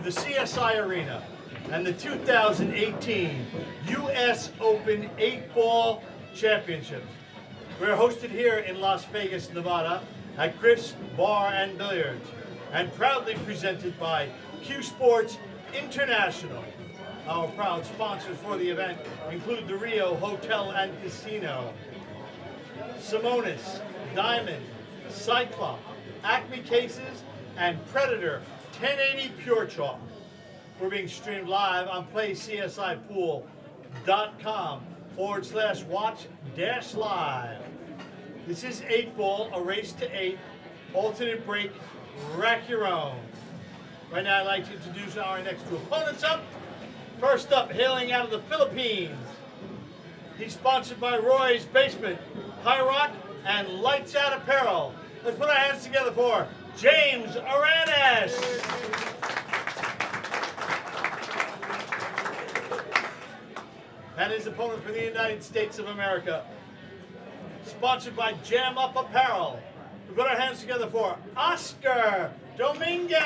the CSI Arena and the 2018 U.S. Open 8-Ball Championships. We're hosted here in Las Vegas, Nevada at Griff's Bar and Billiards and proudly presented by CueSports International. Our proud sponsors for the event include the Rio Hotel and Casino, Simonis, Diamond, Cyclop, ACME Cases, and Predator 1080 Pure Chalk. We're being streamed live on playcsipool.com/watch-live. This is 8-Ball, a race to 8, alternate break, rack your own. Right now I'd like to introduce our next two opponents up. First up, hailing out of the Philippines. He's sponsored by Roy's Basement, High Rock, and Lights Out Apparel. Let's put our hands together for James Aranas. And his opponent from the United States of America, sponsored by Jam Up Apparel. We put our hands together for Oscar Dominguez.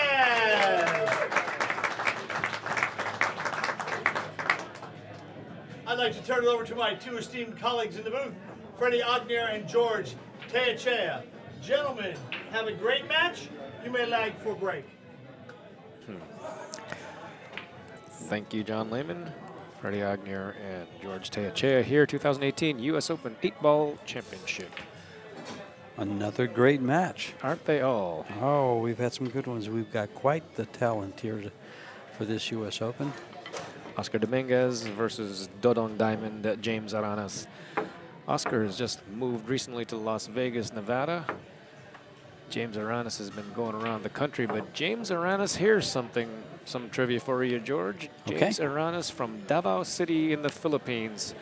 I'd like to turn it over to my two esteemed colleagues in the booth, Freddie Ognier and George Teachea. Gentlemen, have a great match. You may lag for break. Thank you, John Lehman, Freddie Ognier, and George Teachea here, 2018 U.S. Open 8-Ball Championship. Another great match. Aren't they all? Oh, we've had some good ones. We've got quite the talent here for this U.S. Open. Oscar Dominguez versus Dodong Diamond, James Aranas. Oscar has just moved recently to Las Vegas, Nevada. James Aranas has been going around the country, but James Aranas, here's some trivia for you, George. James Aranas from Davao City in the Philippines,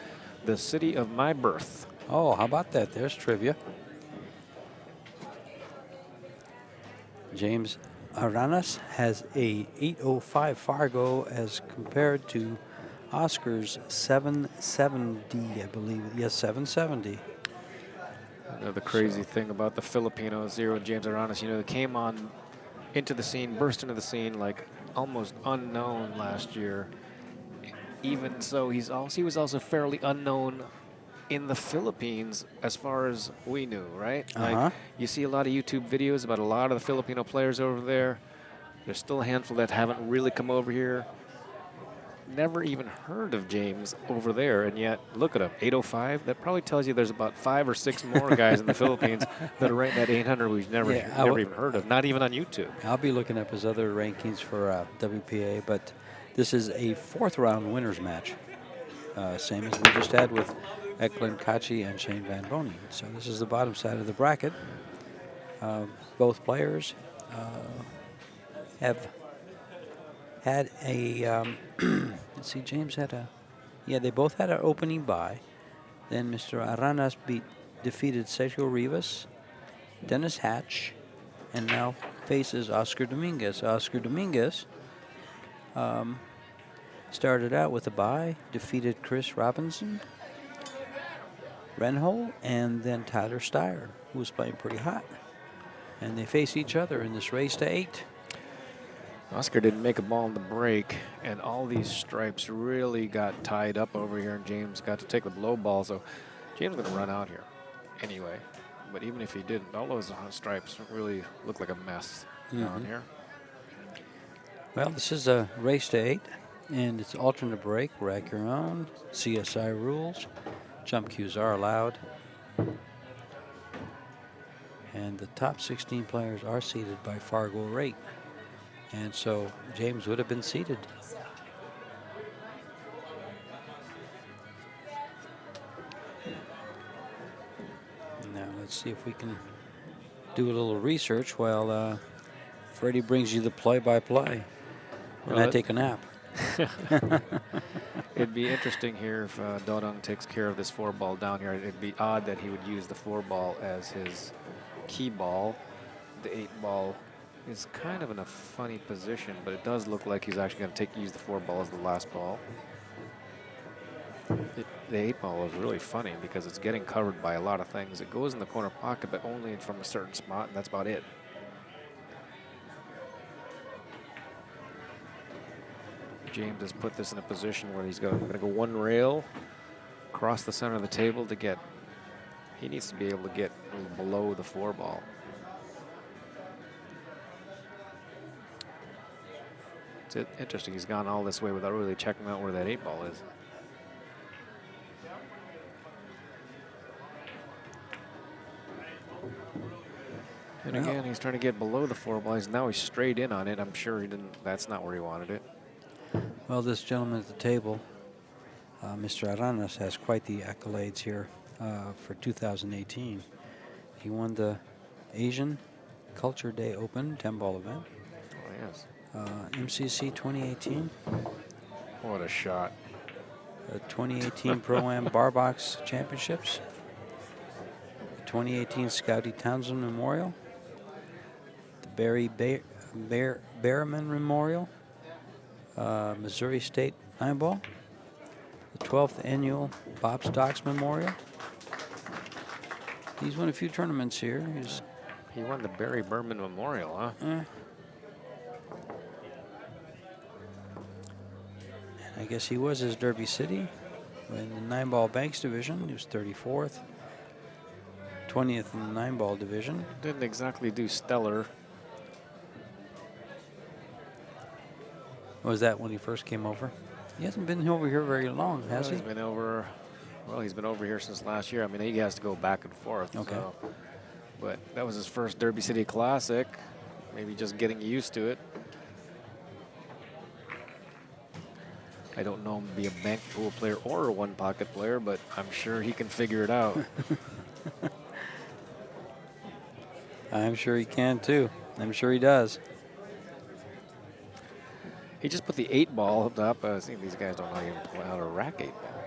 the city of my birth. Oh, how about that? There's trivia. James Aranas has a 805 Fargo as compared to Oscar's 770, I believe. Yes, 770. The crazy thing about the Filipinos here with James Aranas, you know, they came on into the scene, burst into the scene like almost unknown last year. Even so, he was also fairly unknown in the Philippines as far as we knew, right? Like, you see a lot of YouTube videos about a lot of the Filipino players over there. There's still a handful that haven't really come over here. Never even heard of James over there, and yet look at him, 805. That probably tells you there's about 5 or 6 more guys in the Philippines that are ranked at 800 we've never even heard of, not even on YouTube. I'll be looking up his other rankings for WPA, but this is a 4th round winners match, same as we just had with Eklund Kachi and Shane Van Bonen. So this is the bottom side of the bracket. Both players have had a, let's see, James had a, they both had an opening bye. Then Mr. Aranas defeated Sergio Rivas, Dennis Hatch, and now faces Oscar Dominguez. Oscar Dominguez started out with a bye, defeated Chris Robinson, Renhol, and then Tyler Steyer, who was playing pretty hot. And they face each other in this race to 8. Oscar didn't make a ball in the break, and all these stripes really got tied up over here, and James got to take the blow ball, so James is going to run out here anyway. But even if he didn't, all those stripes really look like a mess down here. Well, this is a race to 8, and it's alternate break, rack your own, CSI rules, jump cues are allowed, and the top 16 players are seeded by Fargo rate. And so James would have been seated. Now let's see if we can do a little research while Freddie brings you the play-by-play. And I take a nap. It'd be interesting here if Dodong takes care of this 4-ball down here. It'd be odd that he would use the 4-ball as his key ball. The 8-ball is kind of in a funny position, but it does look like he's actually going to use the 4-ball as the last ball. The 8-ball is really funny because it's getting covered by a lot of things. It goes in the corner pocket, but only from a certain spot, and that's about it. James has put this in a position where he's going to go one rail across the center of the table to get. He needs to be able to get below the 4-ball. It's interesting. He's gone all this way without really checking out where that 8-ball is. And again, he's trying to get below the 4-ball. Now he's straight in on it. I'm sure he didn't. That's not where he wanted it. Well, this gentleman at the table, Mr. Aranas, has quite the accolades here for 2018. He won the Asian Culture Day Open 10-ball event. Oh, yes. MCC 2018. What a shot. 2018 Pro-Am Bar Box Championships. 2018 Scouty Townsend Memorial. The Barry Behrman Memorial. Missouri State 9-ball. The 12th Annual Bob Stocks Memorial. He's won a few tournaments here. He won the Barry Berman Memorial, huh? I guess he was his Derby City in the 9-ball Banks division. He was 34th. 20th in the 9-ball division. Didn't exactly do stellar. Was that when he first came over? He hasn't been over here very long, has he? He's been over. Well, he's been over here since last year. I mean, he has to go back and forth. Okay. So. But that was his first Derby City Classic. Maybe just getting used to it. I don't know him to be a bank pool player or a one-pocket player, but I'm sure he can figure it out. I'm sure he can, too. I'm sure he does. He just put the 8-ball up. I think these guys don't know how to rack 8-ball.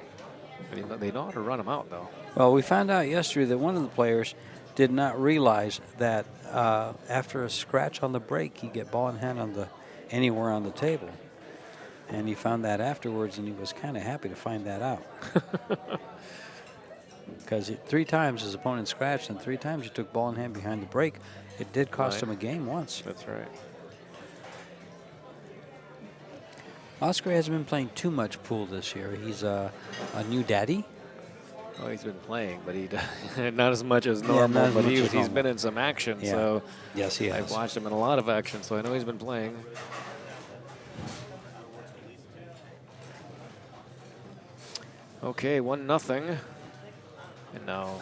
But they know how to run them out, though. Well, we found out yesterday that one of the players did not realize that after a scratch on the break, you get ball in hand on anywhere on the table. And he found that afterwards, and he was kind of happy to find that out. Because 3 times his opponent scratched, and 3 times he took ball in hand behind the break. It did cost him a game once. That's right. Oscar hasn't been playing too much pool this year. He's a new daddy. Well, he's been playing, but not as much as normal. Yeah, but he's been in some action. Yeah. So yes, he has. I've watched him in a lot of action, so I know he's been playing. Okay, 1-0. And now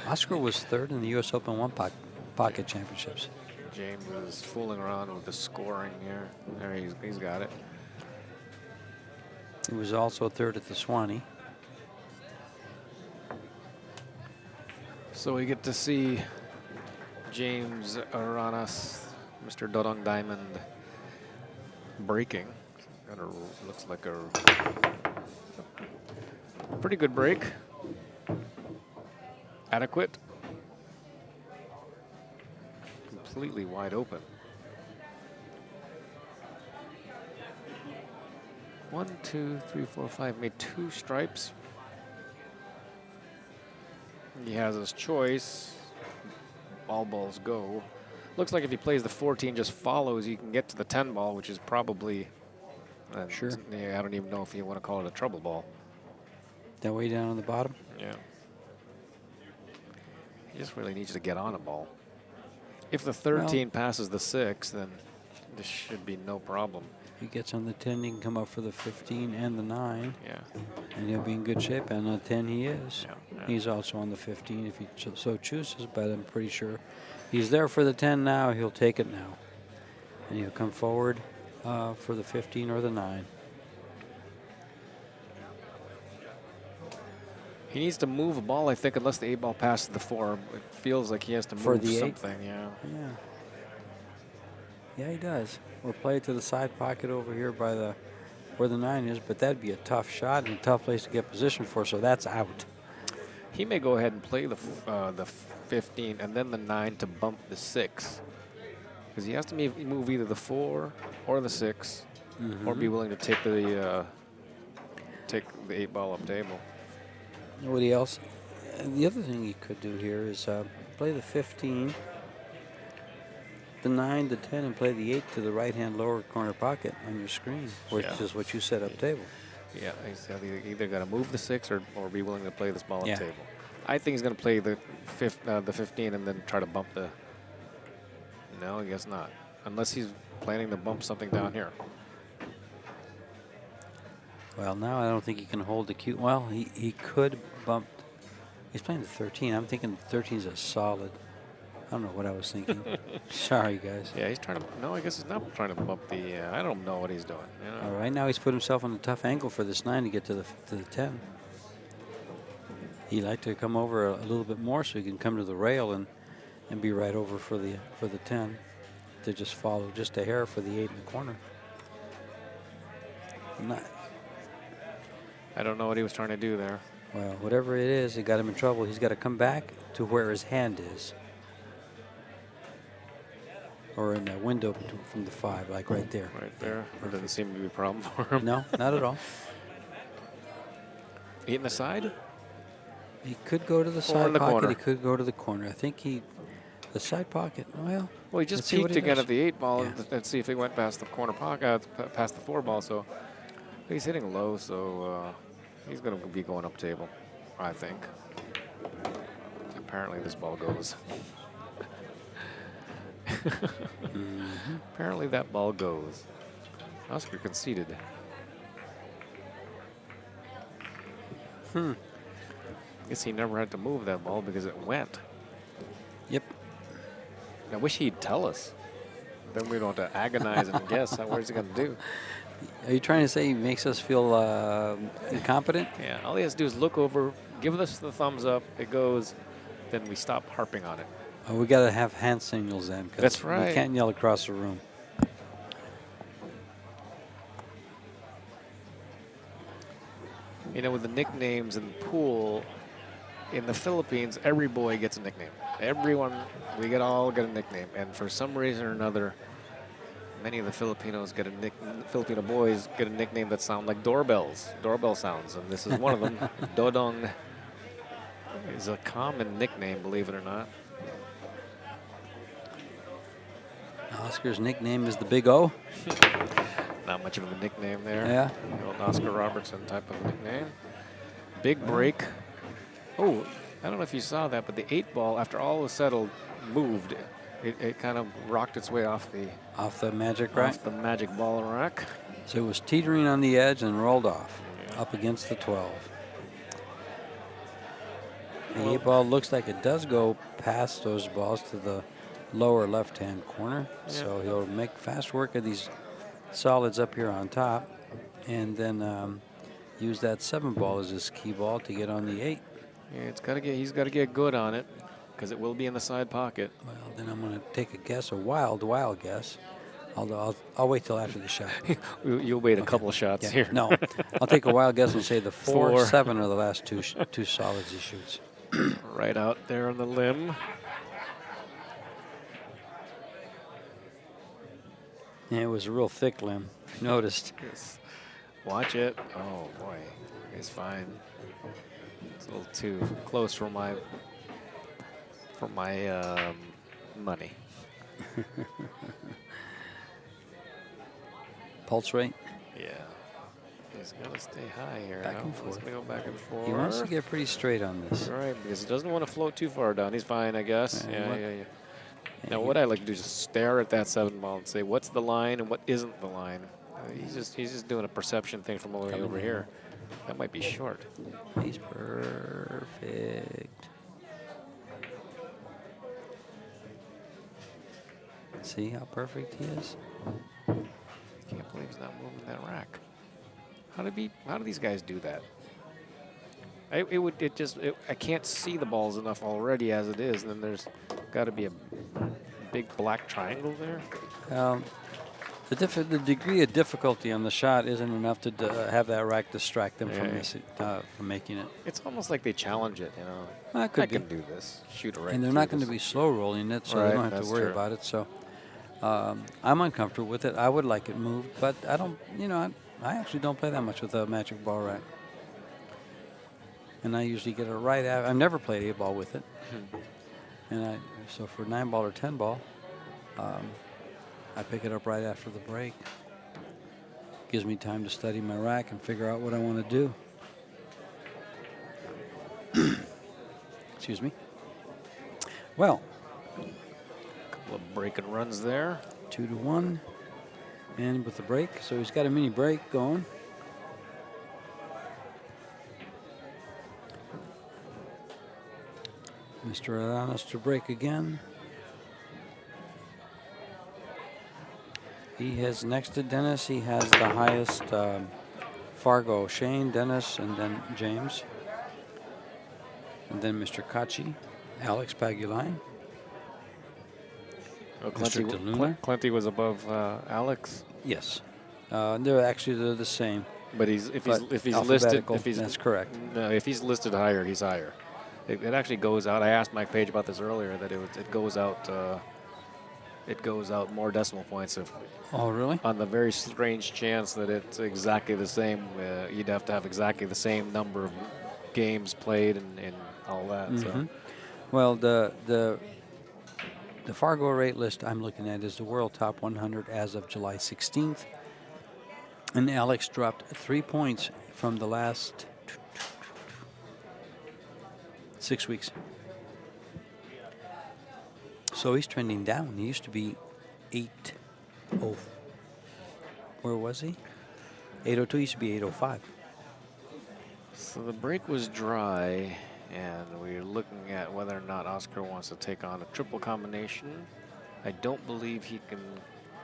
Oscar was 3rd in the U.S. Open Pocket Championships. James is fooling around with the scoring here. There, he's got it. He was also 3rd at the Swanee. So we get to see James Aranas, Mr. Dodong Diamond, breaking. Looks like a pretty good break. Adequate. Completely wide open. 1, 2, 3, 4, 5. Made 2 stripes. He has his choice. All balls go. Looks like if he plays the 14, just follows, he can get to the 10 ball, which is probably. Sure. Yeah, I don't even know if you want to call it a trouble ball. That way down on the bottom? Yeah. He just really needs to get on a ball. If the 13 passes the 6, then this should be no problem. If he gets on the 10, he can come up for the 15 and the 9. Yeah. And he'll be in good shape. And on the 10, he is. Yeah. He's also on the 15 if he so chooses, but I'm pretty sure he's there for the 10 now. He'll take it now. And he'll come forward for the 15 or the 9. He needs to move a ball, I think, unless the 8-ball passes the 4. It feels like he has to move For the something, yeah. Yeah. Yeah, he does. We'll play it to the side pocket over here by where the 9 is, but that'd be a tough shot and a tough place to get position for, so that's out. He may go ahead and play the 15 and then the 9 to bump the 6. Because he has to move either the 4 or the 6, or be willing to take the 8-ball up table. Nobody else. And the other thing he could do here is play the 15 the 9, the 10, and play the 8 to the right-hand lower corner pocket on your screen, which Yeah. is what you set up table. Yeah, he's either got to move the 6 or be willing to play this ball Yeah. on table. I think he's going to play the 15 and then try to bump the. No, I guess not. Unless he's planning to bump something down here. Well, now I don't think he can hold the cue. Well, he could bump. He's playing the 13. I'm thinking the 13 is a solid. I don't know what I was thinking. Sorry, guys. Yeah, he's trying to. No, I guess he's not trying to bump the. I don't know what he's doing. You know? All right, now he's put himself on a tough angle for this 9 to get to the 10. He'd like to come over a little bit more so he can come to the rail and be right over for the 10 to just follow just a hair for the 8 in the corner. Not, I don't know what he was trying to do there. well, whatever it is, it got him in trouble. He's got to come back to where his hand is. Or in that window from the 5, like right there. Right there. There doesn't seem to be a problem for him. No, not at all. 8 in the side? He could go to the Or in side the pocket. corner. He could go to the corner. I think the side pocket, well. Well, he just let's see what peeked he again does. at the 8 ball Yeah. and see if he went past the corner pocket, past the 4 ball. So he's hitting low, so he's going to be going up table, I think. Apparently this ball goes. Apparently that ball goes. Oscar conceded. Guess he never had to move that ball because it went. Yep. I wish he'd tell us. Then we don't have to agonize and guess what is he going to do. Are you trying to say he makes us feel incompetent? Yeah, all he has to do is look over, give us the thumbs up, it goes, then we stop harping on it. Oh, we got to have hand signals then. 'Cause That's right. We can't yell across the room. You know, with the nicknames in the pool, in the Philippines, every boy gets a nickname. Everyone, all get a nickname. And for some reason or another, many of the Filipino boys get a nickname that sound like doorbell sounds. And this is one of them. Dodong is a common nickname, believe it or not. Oscar's nickname is the Big O. Not much of a nickname there. Yeah. The old Oscar Robertson type of nickname. Big break. Oh, I don't know if you saw that, but the 8 ball, after all was settled, moved. It kind of rocked its way off the magic rack. off the magic ball rack. So it was teetering on the edge and rolled off Yeah. up against the 12. The 8 ball looks like it does go past those balls to the lower left-hand corner. Yeah. So he'll make fast work of these solids up here on top, and then use that 7 ball as his key ball to get on the 8. Yeah, he's got to get good on it because it will be in the side pocket. Well, then I'm going to take a guess, a wild guess. I'll wait till after the shot. You'll wait a couple of shots Yeah, here. no, I'll take a wild guess and say the 4, 4. 7 are the last two solids he shoots. Right out there on the limb. Yeah, it was a real thick limb. Noticed. Yes. Watch it. Oh boy, he's fine. It's a little too close for my money. Pulse rate. Yeah, he's gonna stay high here. Back now. and He's forth. gonna go back and forth. He wants to get pretty straight on this. All right, because he doesn't want to float too far down. He's fine, I guess. Yeah, Yeah. Now, what I like to do is just stare at that 7 ball and say, what's the line and what isn't the line? He's just doing a perception thing from all the way over here. That might be short. He's perfect. See how perfect he is? Can't believe he's not moving that rack. How do these guys do that? I can't see the balls enough already as it is, and then there's got to be a big black triangle there. The degree of difficulty on the shot isn't enough to have that rack distract them from making it. It's almost like they challenge it, you know. That could I be. can do this. Shoot it right. And they're through not going to this. be slow rolling it, so Right, they don't have that's to worry true. about it. So I'm uncomfortable with it. I would like it moved, but I don't. I actually don't play that much with a magic ball rack. And I usually get it right out. I've never played 8 ball with it. And so for 9 ball or 10 ball, I pick it up right after the break. Gives me time to study my rack and figure out what I want to do. Excuse me. Well, Couple of breaking runs there. 2-1. And with the break, so he's got a mini break going. Mr. Aranas to break again. He has next to Dennis, he has the highest Fargo. Shane, Dennis, and then James. And then Mr. Kachi, Alex Paguline. Oh, Mr. DeLuna. Clenty was above Alex, Yes. They're the same. but if he's listed, Alphabetical, if he's that's correct. No, if he's listed higher, he's higher. It actually goes out. I asked Mike Page about this earlier. That it goes out. It goes out more decimal points if. Oh, really? On the very strange chance that it's exactly the same, you'd have to have exactly the same number of games played and all that. So. Well, the Fargo rate list I'm looking at is the World Top 100 as of July 16th. And Alex dropped 3 points from the last 6 weeks. So he's trending down. He used to be 8-0. Where was he? 802 used to be 805. So the break was dry, and we're looking at whether or not Oscar wants to take on a triple combination. I don't believe he can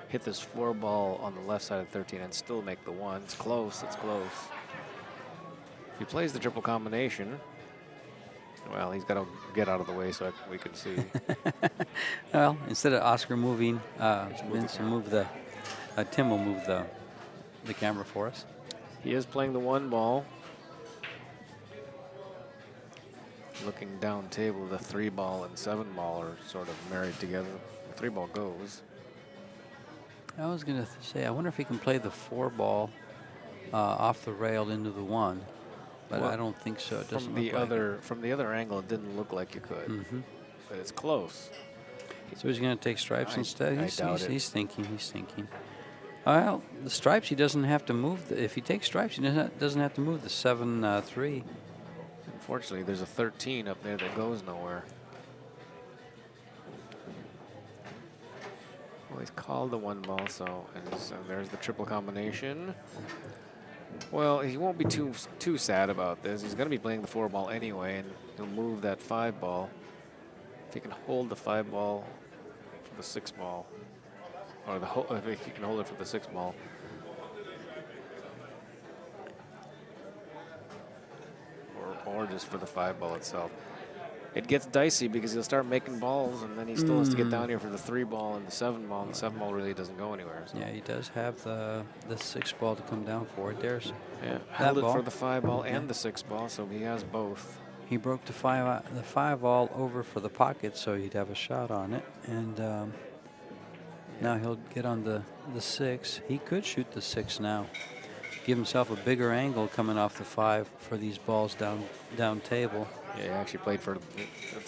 hit this 4-ball on the left side of 13 and still make the 1. It's close. It's close. If he plays the triple combination, well, he's got to get out of the way so we can see. Well, instead of Oscar moving, Vince will move Tim will move the camera for us. He is playing the 1 ball. Looking down table, the 3-ball and 7-ball are sort of married together. The 3-ball goes. I was going to say, I wonder if he can play the 4-ball off the rail into the 1, but well, I don't think so. It doesn't from the other angle, it didn't look like you could, but it's close. So he's going to take stripes instead. I doubt it. He's thinking. Well, the stripes he doesn't have to move. If he takes stripes, he doesn't have to move the 7-3. Unfortunately, there's a 13 up there that goes nowhere. Well, he's called the 1-ball, so there's the triple combination. Well, he won't be too sad about this. He's going to be playing the 4-ball anyway, and he'll move that 5-ball. If he can hold the 5-ball for the 6-ball, or if he can hold it for the 6-ball. Or just for the 5-ball itself. It gets dicey because he'll start making balls, and then he still has to get down here for the 3-ball and the 7-ball, and the 7-ball really doesn't go anywhere. So. Yeah, he does have the 6-ball to come down for. There's held it for the 5-ball and the 6-ball, so he has both. He broke the 5-ball over for the pocket, so he'd have a shot on it, and now he'll get on the 6. He could shoot the 6 now. Give himself a bigger angle coming off the 5 for these balls down table. Yeah, he actually played for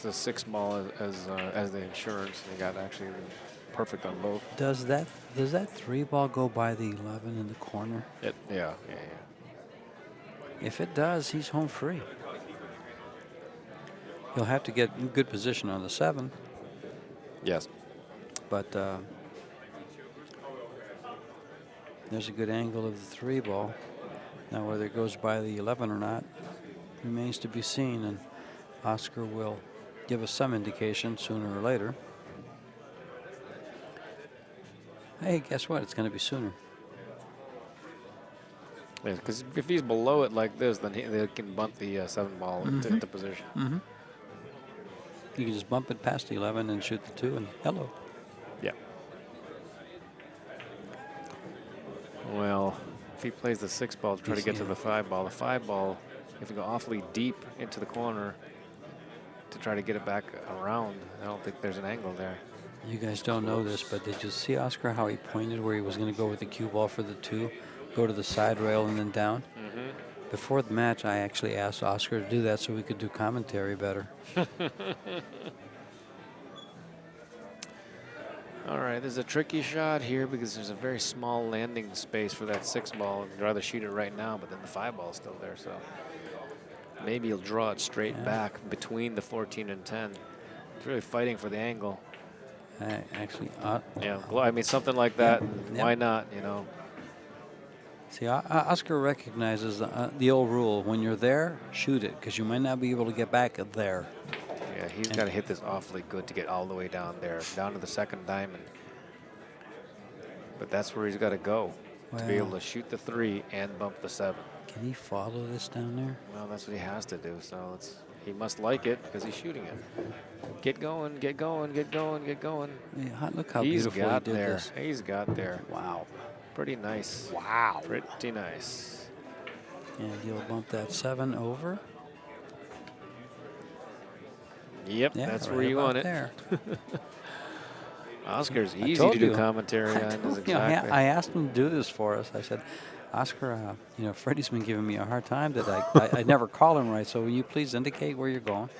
the 6-ball as the insurance. And he got actually perfect on both. Does that 3-ball go by the 11 in the corner? Yeah. If it does, he's home free. He'll have to get in good position on the 7. Yes. But there's a good angle of the 3-ball. Now, whether it goes by the 11 or not remains to be seen, and Oscar will give us some indication sooner or later. Hey, guess what? It's going to be sooner. Yeah, because if he's below it like this, then they can bunt the 7-ball into position. You can just bump it past the 11 and shoot the 2, and hello. Yeah. Well, if he plays the 6-ball to try to get to the 5-ball, the 5-ball, if you go awfully deep into the corner to try to get it back around, I don't think there's an angle there. You guys don't know this, but did you see Oscar how he pointed where he was going to go with the cue ball for the 2, go to the side rail and then down? Before the match, I actually asked Oscar to do that so we could do commentary better. All right, there's a tricky shot here because there's a very small landing space for that 6 ball. I'd rather shoot it right now, but then the 5 ball's still there, so maybe he'll draw it straight back between the 14 and 10. He's really fighting for the angle. Actually, Yeah, I mean, something like that. Yep. Why not, you know? see, Oscar recognizes the old rule. When you're there, shoot it, because you might not be able to get back there. Yeah, he's got to hit this awfully good to get all the way down there, down to the 2nd diamond. But that's where he's got to go to be able to shoot the 3 and bump the 7. Can he follow this down there? Well, that's what he has to do. So he must like it because he's shooting it. Get going, get going, get going, get going. Yeah, look how He's beautiful got he did there. this. He's got there. Wow. Pretty nice. Wow. Pretty nice. And you'll bump that 7 over. Yep, Yeah, that's right where you about want it. there. Oscar's I easy told to do you. commentary I on. told Is you, exactly. I asked him to do this for us. I said, Oscar, you know, Freddie's been giving me a hard time that I never call him right. So will you please indicate where you're going?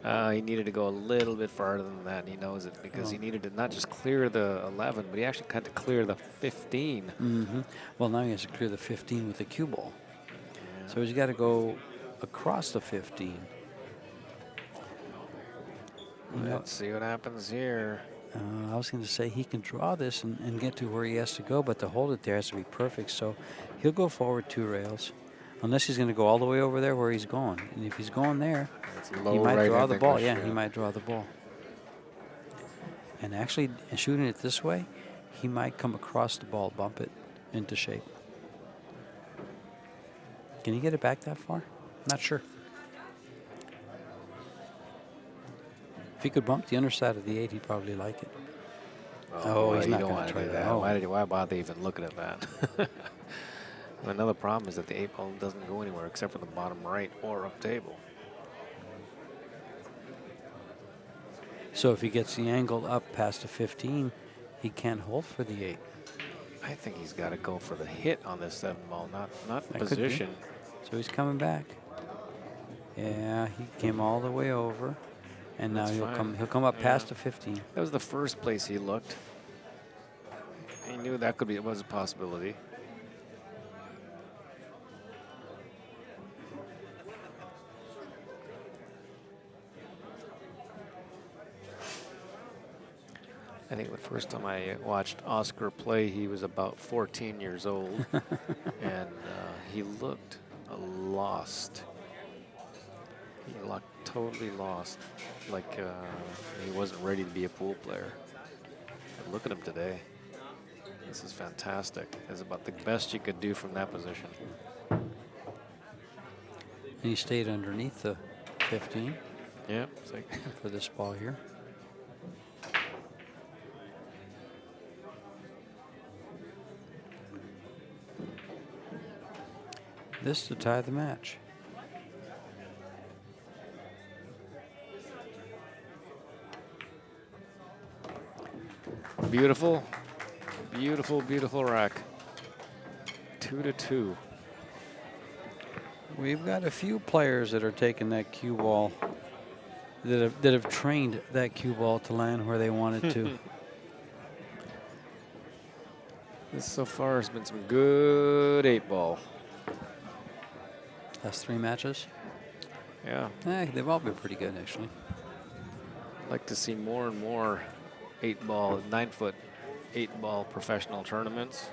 He needed to go a little bit farther than that. He knows it because he needed to not just clear the 11, but he actually had to clear the 15. Mm-hmm. Well, now he has to clear the 15 with the cue ball. Yeah. So he's got to go across the 15. Let's see what happens here. I was going to say he can draw this and get to where he has to go, but to hold it there has to be perfect. So he'll go forward 2 rails, unless he's going to go all the way over there where he's going. And if he's going there, he might draw the ball. Yeah, he might draw the ball. And actually, shooting it this way, he might come across the ball, bump it into shape. Can you get it back that far? Not sure. If he could bump the underside of the 8, he'd probably like it. Oh, he's not going to try that. Oh. Why bother even looking at that? Another problem is that the 8 ball doesn't go anywhere except for the bottom right or up table. So if he gets the angle up past the 15, he can't hold for the 8. I think he's got to go for the hit on this 7 ball, not That position. So he's coming back. Yeah, he came all the way over, and now he'll come up past the 15. That was the first place he looked. He knew that was a possibility. I think the first time I watched Oscar play, he was about 14 years old, and he looked lost. He looked totally lost, like he wasn't ready to be a pool player. And look at him today. This is fantastic. It's about the best you could do from that position. And he stayed underneath the 15 Yeah, it's like for this ball here. This to tie the match. beautiful, beautiful, beautiful rack. 2-2. We've got a few players that are taking that cue ball, that have trained that cue ball to land where they want it to. This so far has been some good 8 ball. That's 3 matches. Yeah. They've all been pretty good, actually. I'd like to see more and more 8 ball, 9-foot 8 ball professional tournaments.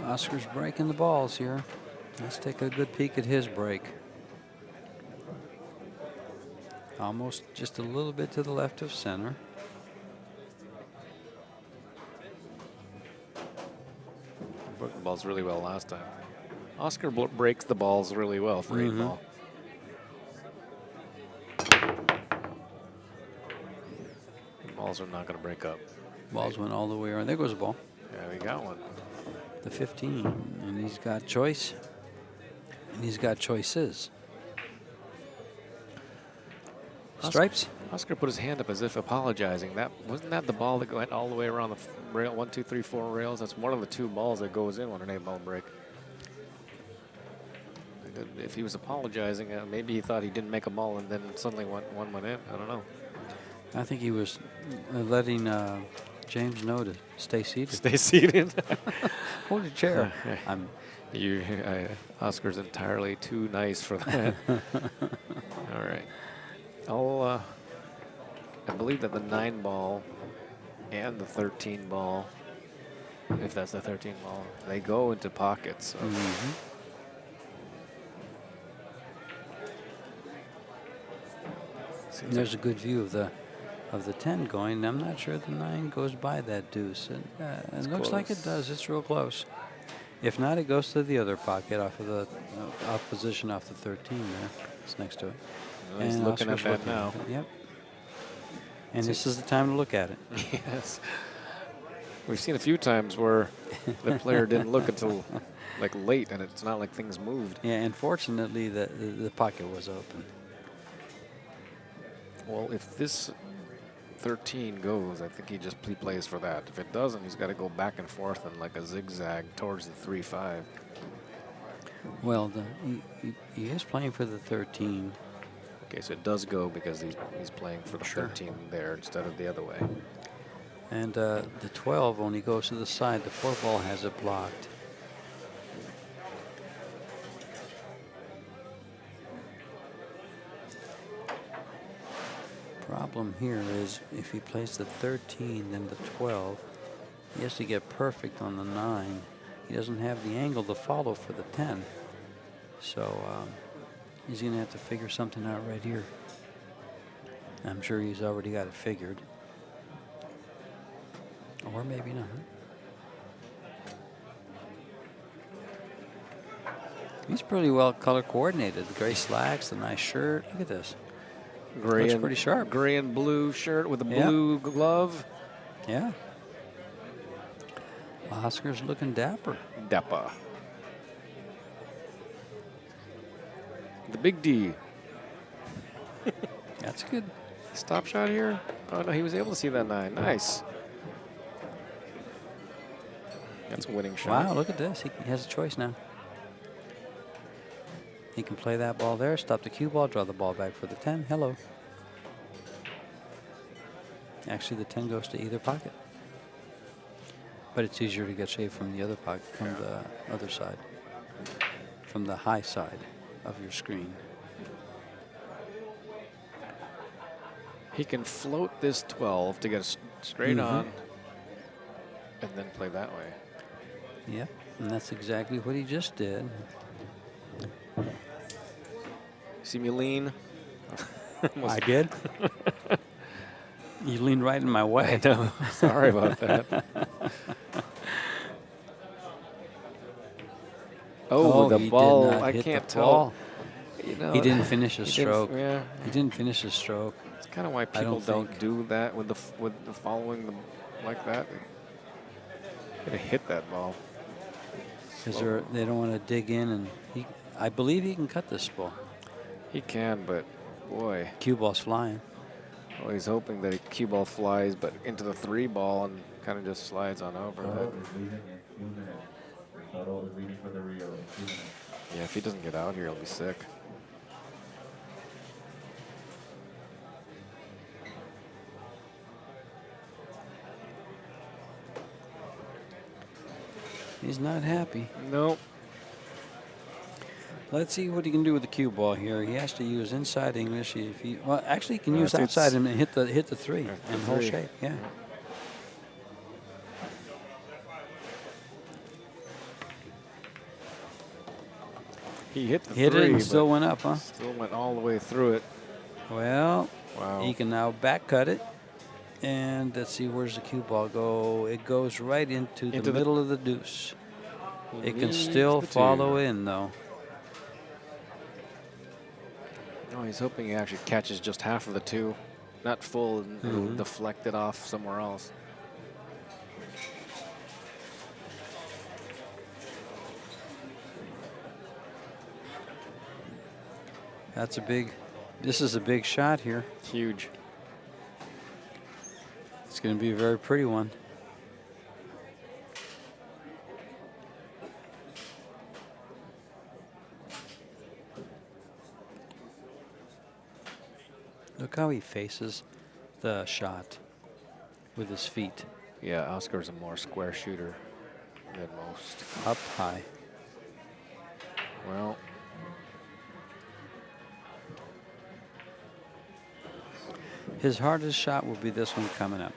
Oscar's breaking the balls here. Let's take a good peek at his break. Almost just a little bit to the left of center. Broke the balls really well last time. Oscar breaks the balls really well for 8 ball. The balls are not going to break up. Balls went all the way around. There goes the ball. Yeah, we got one. The 15, and he's got choice, and he's got choices. Stripes. Oscar put his hand up as if apologizing. That wasn't that the ball that went all the way around the rail, 1, 2, 3, 4 rails. That's one of the 2 balls that goes in on an 8-ball break. If he was apologizing, maybe he thought he didn't make a ball and then suddenly one went in. I don't know. I think he was letting James know to stay seated. Stay seated. Hold your chair. Oscar's entirely too nice for that. All right. I believe that the 9 ball and the 13 ball, if that's the 13 ball, they go into pockets. So. There's a good view of the 10 going. I'm not sure the 9 goes by that deuce. It looks like it does. It's real close. If not, it goes to the other pocket off of the off position off the 13 there. It's next to it. Well, he's looking at that now. Yep. And this is the time to look at it. Yes. We've seen a few times where the player didn't look until like late, and it's not like things moved. Yeah, and fortunately the pocket was open. Well, if this 13 goes, I think he plays for that. If it doesn't, he's got to go back and forth in like a zigzag towards the 3-5. Well, he is playing for the 13. Okay, so it does go because he's playing for the 13 there instead of the other way. And the 12 only goes to the side. The 4 ball has it blocked. Problem here is if he plays the 13, then the 12, he has to get perfect on the 9. He doesn't have the angle to follow for the 10. So he's going to have to figure something out right here. I'm sure he's already got it figured. Or maybe not. He's pretty well color coordinated. The gray slacks, the nice shirt. Look at this. Gray Looks pretty sharp. Gray and blue shirt with a blue glove. Yeah. Oscar's looking dapper. Dapper. The big D. That's good. Stop shot here. Oh, no, he was able to see that 9. Nice. That's a winning shot. Wow, look at this. He has a choice now. He can play that ball there, stop the cue ball, draw the ball back for the 10. Hello. Actually, the 10 goes to either pocket. But it's easier to get shaved from the other pocket, from the other side, from the high side of your screen. He can float this 12 to get straight on and then play that way. Yep, and that's exactly what he just did. See me lean? I did? You leaned right in my way. I know. Sorry about that. Oh, the ball. I can't tell. You know, he didn't finish his stroke. Yeah. He didn't finish his stroke. It's kind of why people don't do that with the following them like that. They gotta hit that ball. Because they don't want to dig in, and I believe he can cut this ball. He can, but boy. Cue ball's flying. Well, he's hoping that a cue ball flies, but into the 3 ball and kind of just slides on over. Yeah, if he doesn't get out here, he'll be sick. He's not happy. Nope. Let's see what he can do with the cue ball here. He has to use inside English. Well, actually, he can use outside and hit the 3 and hold shape. Yeah. He hit the 3. Hit it and still went up, huh? Still went all the way through it. Well, wow. He can now back cut it. And let's see, where's the cue ball go? It goes right into the middle of the deuce. It can still follow in, though. Oh, he's hoping he actually catches just half of the 2, not full, and it'll deflect it off somewhere else. That's a big. This is a big shot here. Huge. It's going to be a very pretty one. Look how he faces the shot with his feet. Yeah, Oscar's a more square shooter than most. Up high. Well, His hardest shot will be this one coming up.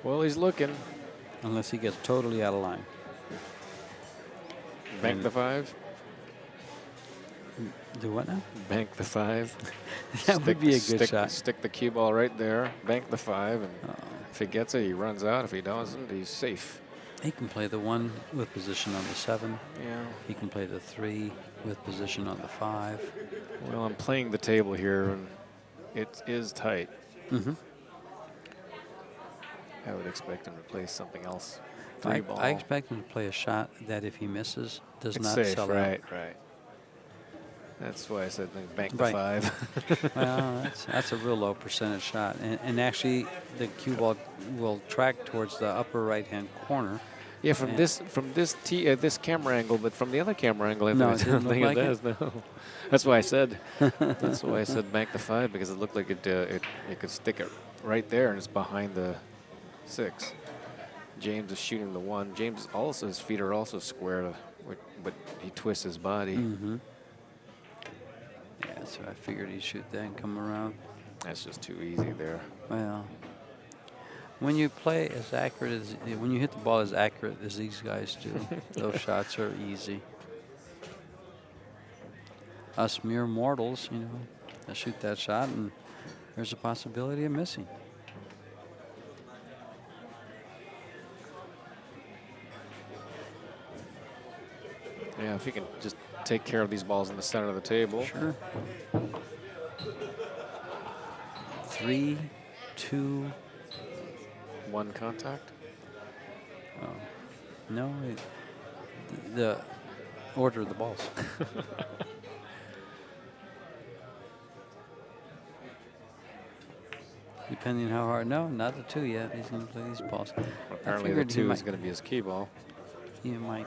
well, he's looking. Unless he gets totally out of line. Bank the 5. Do what now? Bank the 5. That would be a good shot. Stick the cue ball right there. Bank the 5, and if he gets it, he runs out. If he doesn't, he's safe. He can play the 1 with position on the 7. Yeah. He can play the 3 with position on the 5. Well, I'm playing the table here, and it is tight. Mm-hmm. I would expect him to play something else. I 3-ball. expect him to play a shot that if he misses, does It's not safe, sell right, out. right. That's why I said bank the Right. 5. Well, that's a real low percentage shot. And actually, the cue ball will track towards the upper right-hand corner. Yeah, from this camera angle, but from the other camera angle, I No, don't it didn't look think like it it? does. No, that's why I said. That's why I said bank the 5, because it looked like it could stick it right there, and it's behind the 6. James is shooting the 1. James also, his feet are also square, but he twists his body. Mm-hmm. Yeah, so I figured he'd shoot that and come around. That's just too easy there. Well, when you play as accurate as, when you hit the ball as accurate as these guys do, those shots are easy. Us mere mortals, you know, I shoot that shot and there's a possibility of missing. Yeah, if he can just take care of these balls in the center of the table. Sure. 3, 2. 1 contact. Oh, no, the order of the balls. Depending on how hard. No, not the 2 yet. He's going to play these balls. Apparently the figured he 2 is might- going to be his key ball. He might.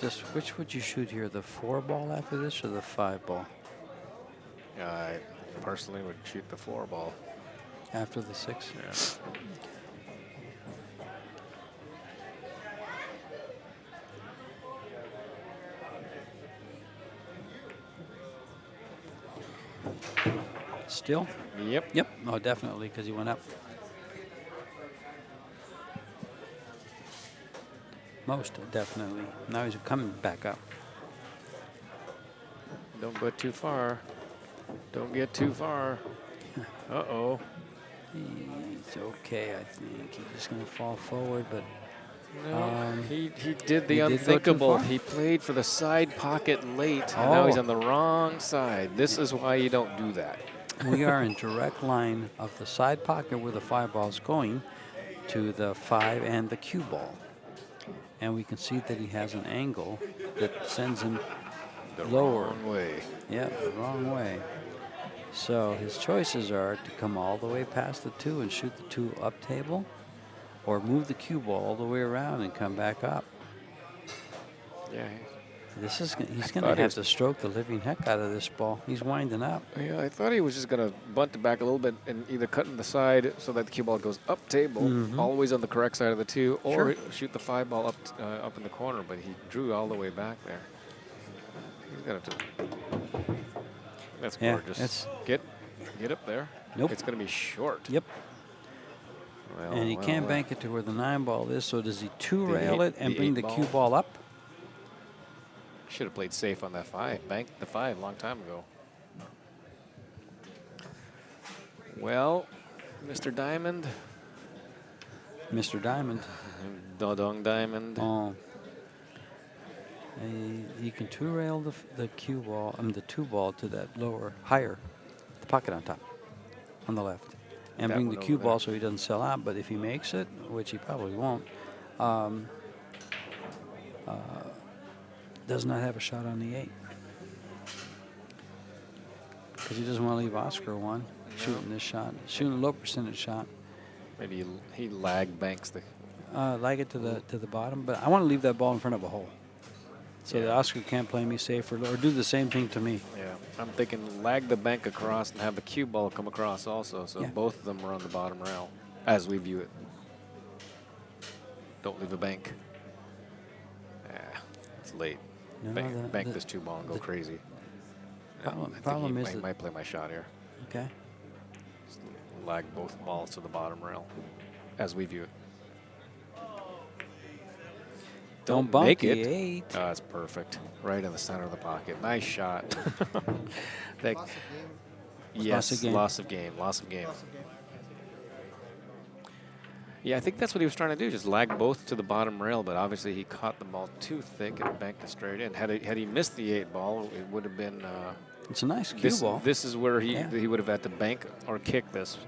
Just which would you shoot here? The 4 ball after this or the 5 ball I personally would shoot the 4 ball. after the 6? Yeah. Still? Yep. Yep. Oh, definitely, because he went up. Most definitely. Now he's coming back up. Don't go too far. Don't get too far. Uh-oh. He's okay, I think. He's just going to fall forward, but No, he did the he did go too unthinkable. far? He played for the side pocket late, and now he's Oh. on the wrong side. This is why you don't do that. we are in direct line of the side pocket where the 5 ball is going to the 5 and the cue ball. And we can see that he has an angle that sends him The lower. wrong way. Yeah, the wrong way. So his choices are to come all the way past the 2 and shoot the 2 up table, or move the cue ball all the way around and come back up. Yeah. He's going thought to he have was- to stroke the living heck out of this ball. He's winding up. Yeah, I thought he was just going to bunt it back a little bit and either cut in the side so that the cue ball goes up table, always on the correct side of the 2, or shoot the 5 ball up in the corner, but he drew all the way back there. He's got to. That's Yeah, gorgeous. it's- Get up there. Nope. It's going to be short. Yep. Well, And he well, can't well. bank it to where the 9 ball is, so does he 2 The rail eight- it and the bring 8 the cue ball. ball up? Should have played safe on that 5. Banked the 5 a long time ago. Well, Mr. Diamond. Mr. Diamond. Dodong Diamond. Oh. He can 2 rail the cue ball, the 2 ball to that higher, the pocket on top, on the left. and That bring the one cue over ball there. so he doesn't sell out. But if he makes it, which he probably won't, does not have a shot on the 8. Because he doesn't want to leave Oscar one, shooting this shot, shooting a low percentage shot. Maybe he lag banks the. Like it to the bottom, but I want to leave that ball in front of a hole, so that Yeah. Oscar can't play me safe or do the same thing to me. Yeah, I'm thinking lag the bank across and have the cue ball come across also, so Yeah. both of them are on the bottom rail, as we view it. Don't leave a bank. It's late. No, Bank this 2 ball and go crazy. Problem is I that, might play my shot here. okay. Just lag both balls to the bottom rail, as we view it. Don't Don't bump make the it. 8. Oh, that's perfect. Right in the center of the pocket. Nice shot. That, yes, Loss of game. loss of game. Yeah, I think that's what he was trying to do, just lag both to the bottom rail, but obviously he caught the ball too thick and banked it straight in. Had he missed the 8 ball, it would have been It's a nice cue ball. this is where Yeah. he would have had to bank or kick this.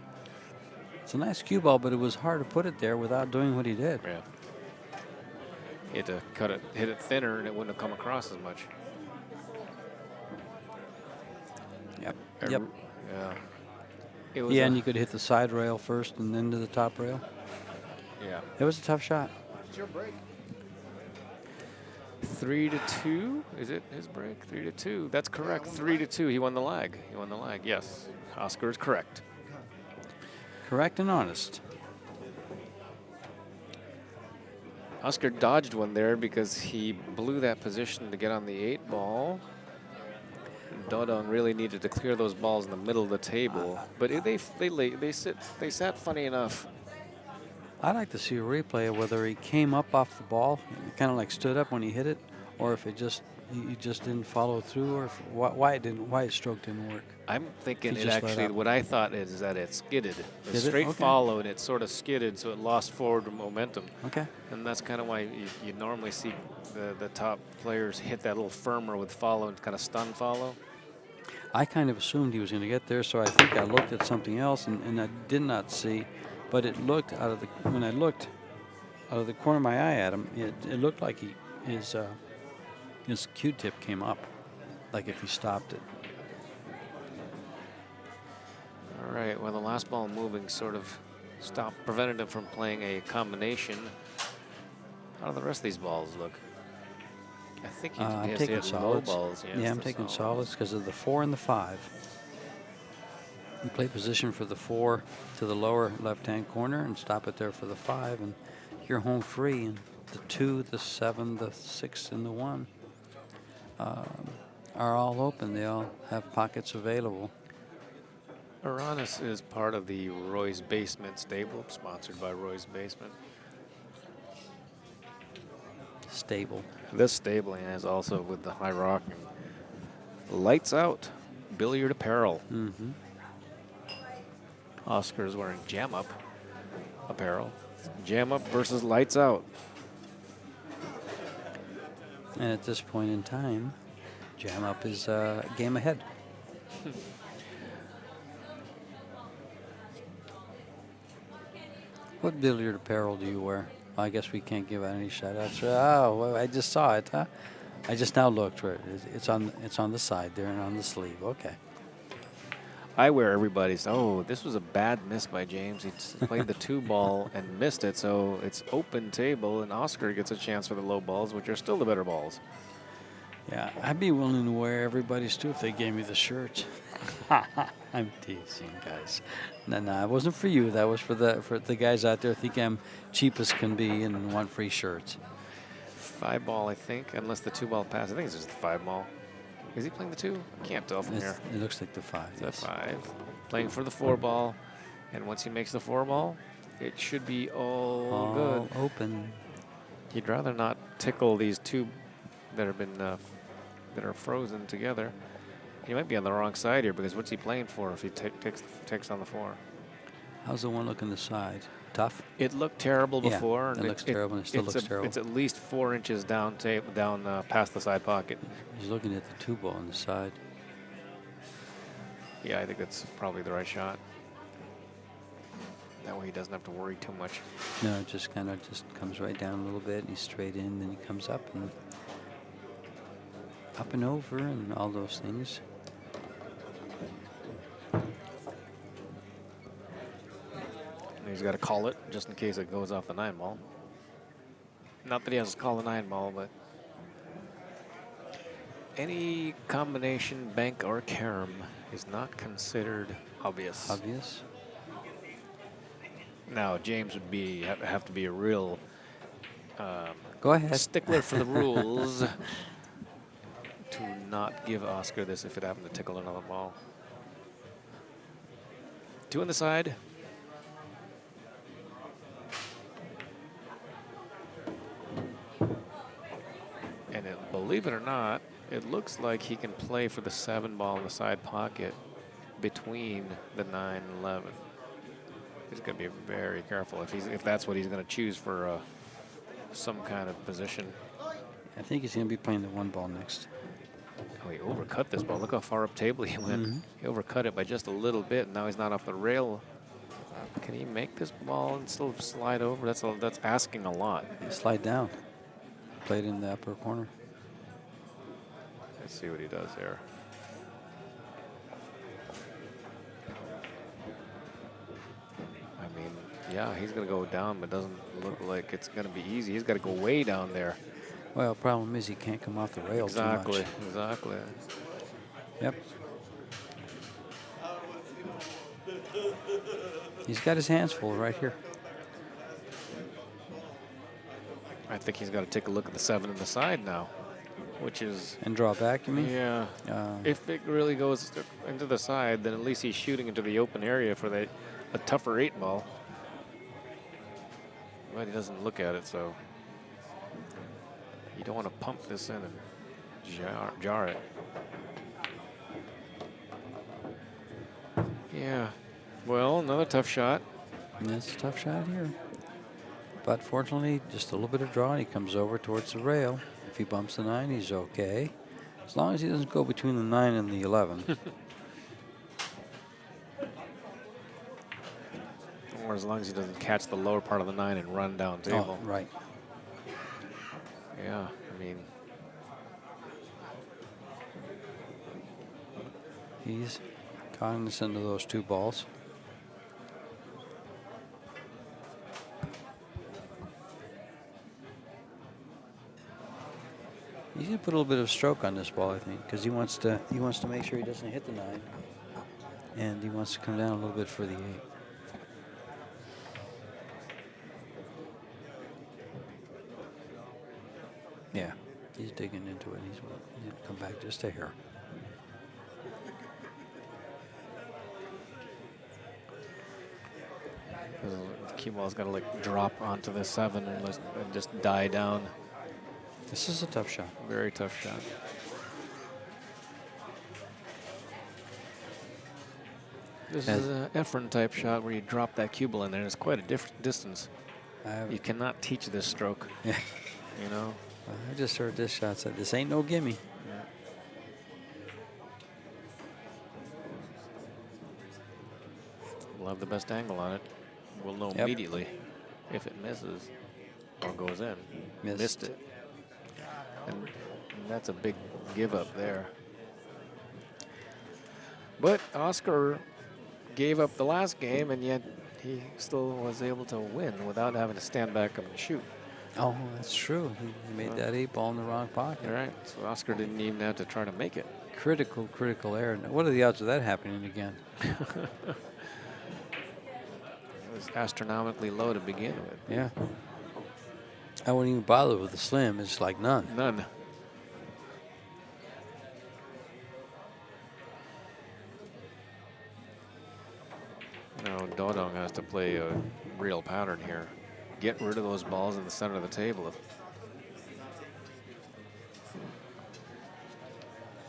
It's a nice cue ball, but it was hard to put it there without doing what he did. Yeah. He had to hit it thinner, and it wouldn't have come across as much. Yep. Or- Yep. Yeah. It was Yeah, and you could hit the side rail first and then to the top rail. yeah. It was a tough shot. It's your break. 3-2. Is it his break? 3-2. That's correct. 3-2. He won the lag. Yes. Oscar is correct. Correct and honest. Oscar dodged one there because he blew that position to get on the 8 ball. Dodong really needed to clear those balls in the middle of the table, but they sat funny enough. I'd like to see a replay of whether he came up off the ball, kind of like stood up when he hit it, or if it just he just didn't follow through, or if, why his stroke didn't work. I'm thinking He it just let actually. up. What I thought is that it skidded. It Did was it? straight Okay. follow, and it sort of skidded, so it lost forward momentum. Okay. And that's kind of why you normally see the top players hit that little firmer with follow and kind of stun follow. I kind of assumed he was going to get there, so I think I looked at something else and I did not see, but it looked when I looked out of the corner of my eye at him, it looked like his Q-tip came up, like if he stopped it. All right. Well, the last ball moving sort of prevented him from playing a combination. How do the rest of these balls look? I think he I'm has taking hit low solids. balls. Yes, Yeah, I'm the taking solids because of the 4 and the 5. You play position for the 4 to the lower left-hand corner and stop it there for the 5, and you're home free. And the 2, the 7, the 6, and the 1 are all open. They all have pockets available. Aranas is part of the Roy's Basement stable, sponsored by Roy's Basement. Stable. This stabling is also with the High Rock and Lights Out Billiard Apparel. Mm-hmm. Oscar is wearing Jam Up apparel. Jam Up versus Lights Out. And at this point in time, Jam Up is a game ahead. What billiard apparel do you wear? I guess we can't give out any shout-outs. Oh, well, I just saw it, huh? I just now looked where it is. It's on the side there and on the sleeve. Okay. I wear everybody's. Oh, this was a bad miss by James. He played the 2 ball and missed it, so it's open table, and Oscar gets a chance for the low balls, which are still the better balls. Yeah, I'd be willing to wear everybody's too if they gave me the shirt. I'm teasing, guys. No, it wasn't for you. That was for the guys out there who think I'm cheap as can be and want free shirts. 5 ball, I think, unless the 2 ball pass. I think it's just the 5 ball. Is he playing the 2? I can't tell from here. It looks like the 5. The Yes. 5. Playing for the 4 ball, and once he makes the 4 ball, it should be all good. Open. He'd rather not tickle these 2 that have been that are frozen together. He might be on the wrong side here because what's he playing for if he takes on the 4? How's the one look on the side? Tough? It looked terrible Yeah, before. it looks terrible, and it still looks terrible. It's at least 4 inches down past the side pocket. He's looking at the 2 ball on the side. Yeah, I think that's probably the right shot. That way he doesn't have to worry too much. No, it just kind of just comes right down a little bit, and he's straight in, then he comes up and over and all those things. And he's got to call it just in case it goes off the 9 ball. Not that he has to call the 9 ball, but any combination, bank or carom, is not considered obvious. Obvious. Now James would have to be a real Go ahead. stickler for the rules to not give Oscar this if it happened to tickle another ball. 2 on the side. And believe it or not, it looks like he can play for the 7 ball in the side pocket between the 9 and 11. He's going to be very careful if that's what he's going to choose for some kind of position. I think he's going to be playing the 1 ball next. Oh, he overcut this ball. Look how far up table he went. Mm-hmm. He overcut it by just a little bit. Now he's not off the rail. Can he make this ball and still slide over? That's asking a lot. Slide down. Play it in the upper corner. Let's see what he does there. I mean, yeah, he's going to go down, but doesn't look like it's going to be easy. He's got to go way down there. Well, problem is he can't come off the rail too much. Exactly. Yep. He's got his hands full right here. I think he's got to take a look at the 7 in the side now, which is... And draw back, you mean? Yeah. If it really goes into the side, then at least he's shooting into the open area for a tougher 8 ball. But he doesn't look at it, so you don't want to pump this in and jar it. Yeah. Well, another tough shot. And that's a tough shot here. But fortunately, just a little bit of draw, and he comes over towards the rail. If he bumps the 9, he's okay. As long as he doesn't go between the 9 and the 11. Or as long as he doesn't catch the lower part of the 9 and run down table. Oh, right. Yeah, I mean... He's cognizant of those 2 balls. He's going to put a little bit of stroke on this ball, I think, because he wants to make sure he doesn't hit the 9, and he wants to come down a little bit for the 8. Yeah, he's digging into it. He's going to come back just a hair. The cue ball's got to like drop onto the 7 and just die down. This is a tough shot. Very tough shot. This is an Efren type shot where you drop that cue ball in there. It's quite a different distance. You cannot teach this stroke. Yeah. You know? I just heard this shot said, this ain't no gimme. Yeah. We'll have the best angle on it. We'll know immediately if it misses or goes in. Missed it. And that's a big give up there. But Oscar gave up the last game, and yet he still was able to win without having to stand back up and shoot. Oh, that's true. He made that 8 ball in the wrong pocket. All right. So Oscar didn't even have to try to make it. Critical error. Now, what are the odds of that happening again? It was astronomically low to begin with. Yeah. I wouldn't even bother with the slim. It's like none. None. Now Dodong has to play a real pattern here. Get rid of those balls in the center of the table.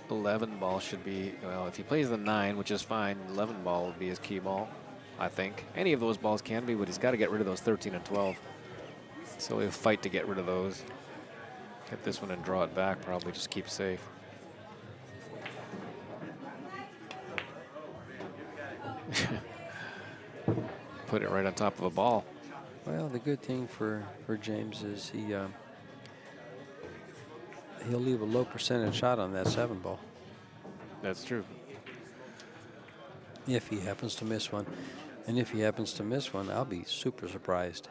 11 ball should be, well, if he plays the 9, which is fine, 11 ball would be his key ball, I think. Any of those balls can be, but he's got to get rid of those 13 and 12. So he'll fight to get rid of those. Get this one and draw it back, probably just keep safe. put it right on top of a ball. Well, the good thing for James is he'll leave a low percentage shot on that 7 ball That's true. if he happens to miss one. And if he happens to miss one, I'll be super surprised.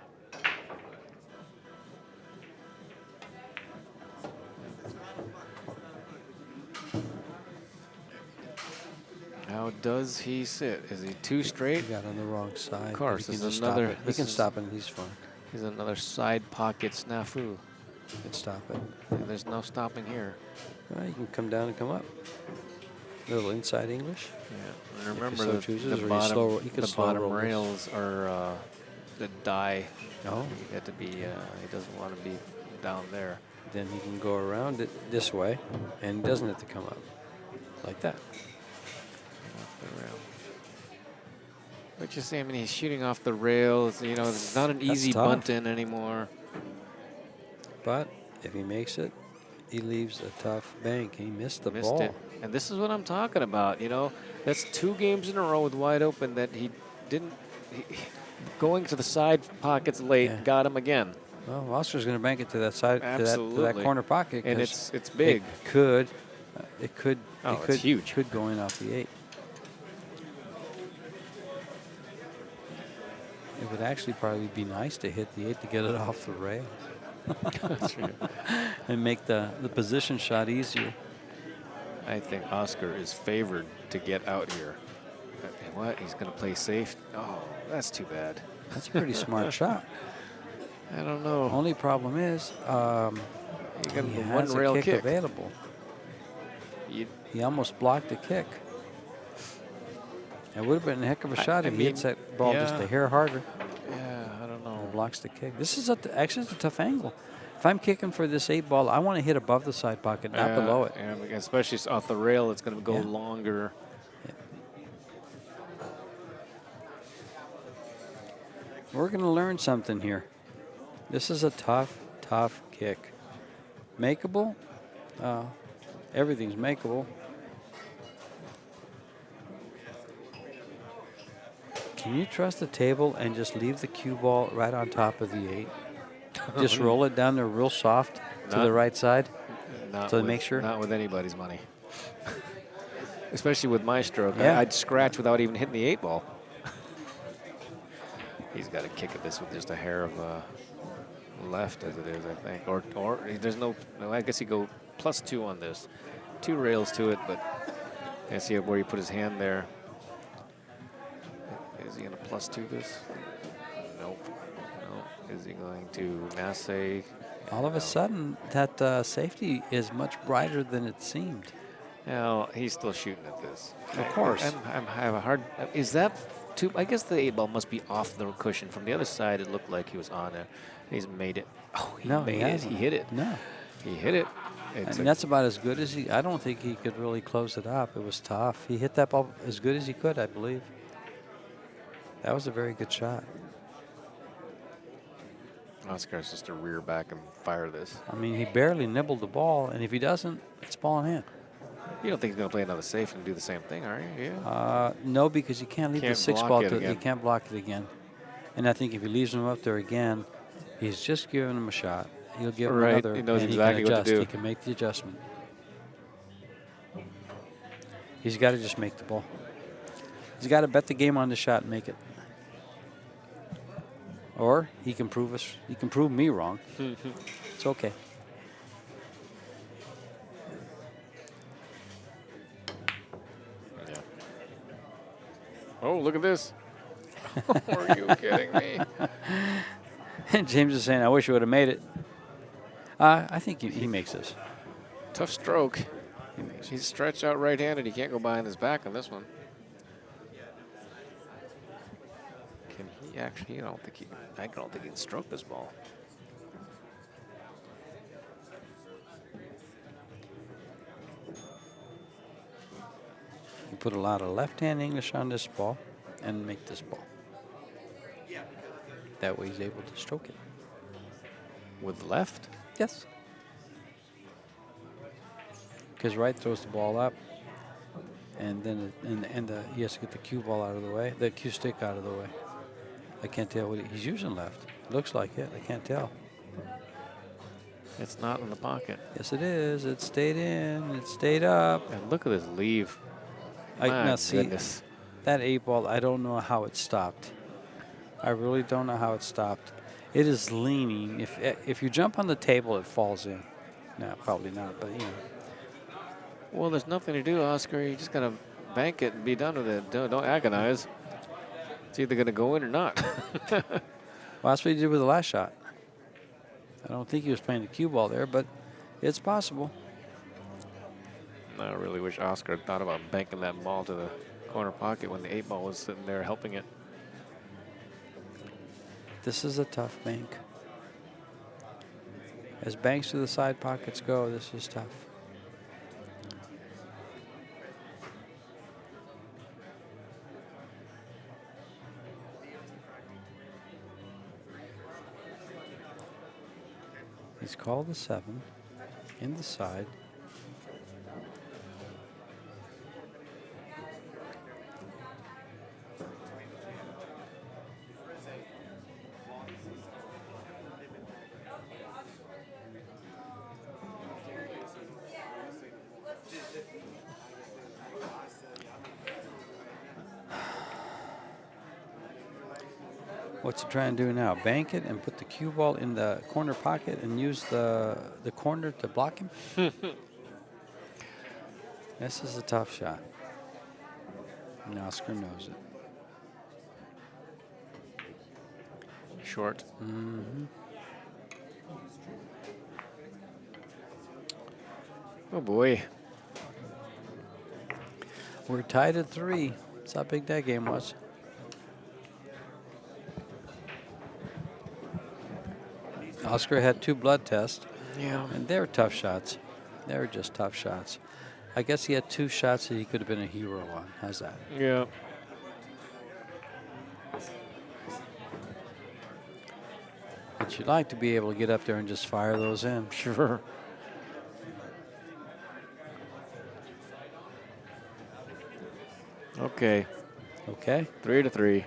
How does he sit? Is he 2 straight? He got on the wrong side. Of course, he can this just is another. stop it. He This can is, stop it, and he's fine. He's another side pocket snafu. He can stop it. And there's no stopping here. Well, you can come down and come up. A little inside English. Yeah, and remember so chooses, the or bottom, you could the slow bottom roll this. rails are the die. Oh. You have to be. He doesn't want to be down there. Then he can go around it this way, and he doesn't have to come up like that. Off the rail. But you see, I mean, he's shooting off the rails. You know, it's not an easy tough. bunt in anymore. But if he makes it, he leaves a tough bank. He missed the Missed ball. it. And this is what I'm talking about. You know, that's 2 games in a row with wide open that he didn't. Going to the side pockets late got him again. Well, Oscar's going to bank it to that side, to that Absolutely. corner pocket. And 'cause it's big. It could. Oh, it it's could, huge. Could go in off the 8. It would actually probably be nice to hit the 8 to get it off the rail. That's right. And make the position shot easier. I think Oscar is favored to get out here. And what? He's going to play safe? Oh, that's too bad. That's a pretty smart shot. I don't know. Only problem is You got he the has a one-rail kick kick. available. You, He almost blocked the kick. It would have been a heck of a shot I if he hits mean, that ball just yeah. a hair harder. yeah, I don't know. And blocks the kick. This is actually it's a tough angle. If I'm kicking for this 8 ball, I want to hit above the side pocket, not below it. Yeah, especially off the rail, it's going to go Yeah. longer. We're going to learn something here. This is a tough, tough kick. Makeable? Everything's makeable. Can you trust the table and just leave the cue ball right on top of the 8? Just roll it down there real soft to the right side? Not So with, make sure? Not with anybody's money. Especially with my stroke. Yeah. I'd scratch without even hitting the 8 ball. He's got to kick at this with just a hair of left as it is, I think. Or there's no, I guess he go +2 on this. 2 rails to it, but I see where he put his hand there. Is he going to +2 this? Nope. No. Is he going to masse? All of a sudden, that safety is much brighter than it seemed. Now, he's still shooting at this. Of course. I have a hard, is that too, I guess the 8 ball must be off the cushion. From the other side, it looked like he was on it. He's made it. Oh, he made it. hasn't. He hit it. No. He hit it. And that's about as good as he, I don't think he could really close it up. It was tough. He hit that ball as good as he could, I believe. That was a very good shot. Oscar's just to rear back and fire this. I mean, he barely nibbled the ball, and if he doesn't, it's ball in hand. You don't think he's going to play another safe and do the same thing, are you? Yeah. No, because you can't leave Can't the 6 block ball. it again. You can't block it again. And I think if he leaves him up there again, he's just giving him a shot. He'll give him Right. another, He knows and exactly he can what adjust. to do. He can make the adjustment. He's got to just make the ball. He's got to bet the game on the shot and make it. Or he can prove us. He can prove me wrong. It's okay. Yeah. Oh, look at this. Are you kidding me? James is saying, "I wish you would have made it." I think he makes this. Tough stroke. He's stretched out right-handed. He can't go behind his back on this one. Can he actually? I don't think he can stroke this ball. You put a lot of left-hand English on this ball and make this ball. That way he's able to stroke it. With left? Yes. Because right throws the ball up, and then he has to get the cue ball out of the way, the cue stick out of the way. I can't tell what he's using left. Looks like it. I can't tell. It's not in the pocket. Yes, it is. It stayed in. It stayed up. And look at this leave. Now My see, goodness. that 8-ball, I don't know how it stopped. I really don't know how it stopped. It is leaning. If you jump on the table, it falls in. No, probably not, but you know. Well, there's nothing to do, Oscar. You just gotta bank it and be done with it. Don't agonize. It's either gonna go in or not. Well, that's what he did with the last shot. I don't think he was playing the cue ball there, but it's possible. I really wish Oscar had thought about banking that ball to the corner pocket when the 8-ball was sitting there helping it. This is a tough bank. As banks to the side pockets go, this is tough. He's called the 7 in the side. What's he trying to do now? Bank it and put the cue ball in the corner pocket and use the corner to block him? This is a tough shot. And Oscar knows it. Short. Mm-hmm. Oh boy. We're tied at 3. That's how big that game was. Oscar had 2 blood tests. Yeah. And they're tough shots. They're just tough shots. I guess he had 2 shots that he could have been a hero on. How's that? Yeah. But you'd like to be able to get up there and just fire those in. Sure. Okay. Okay. 3-3.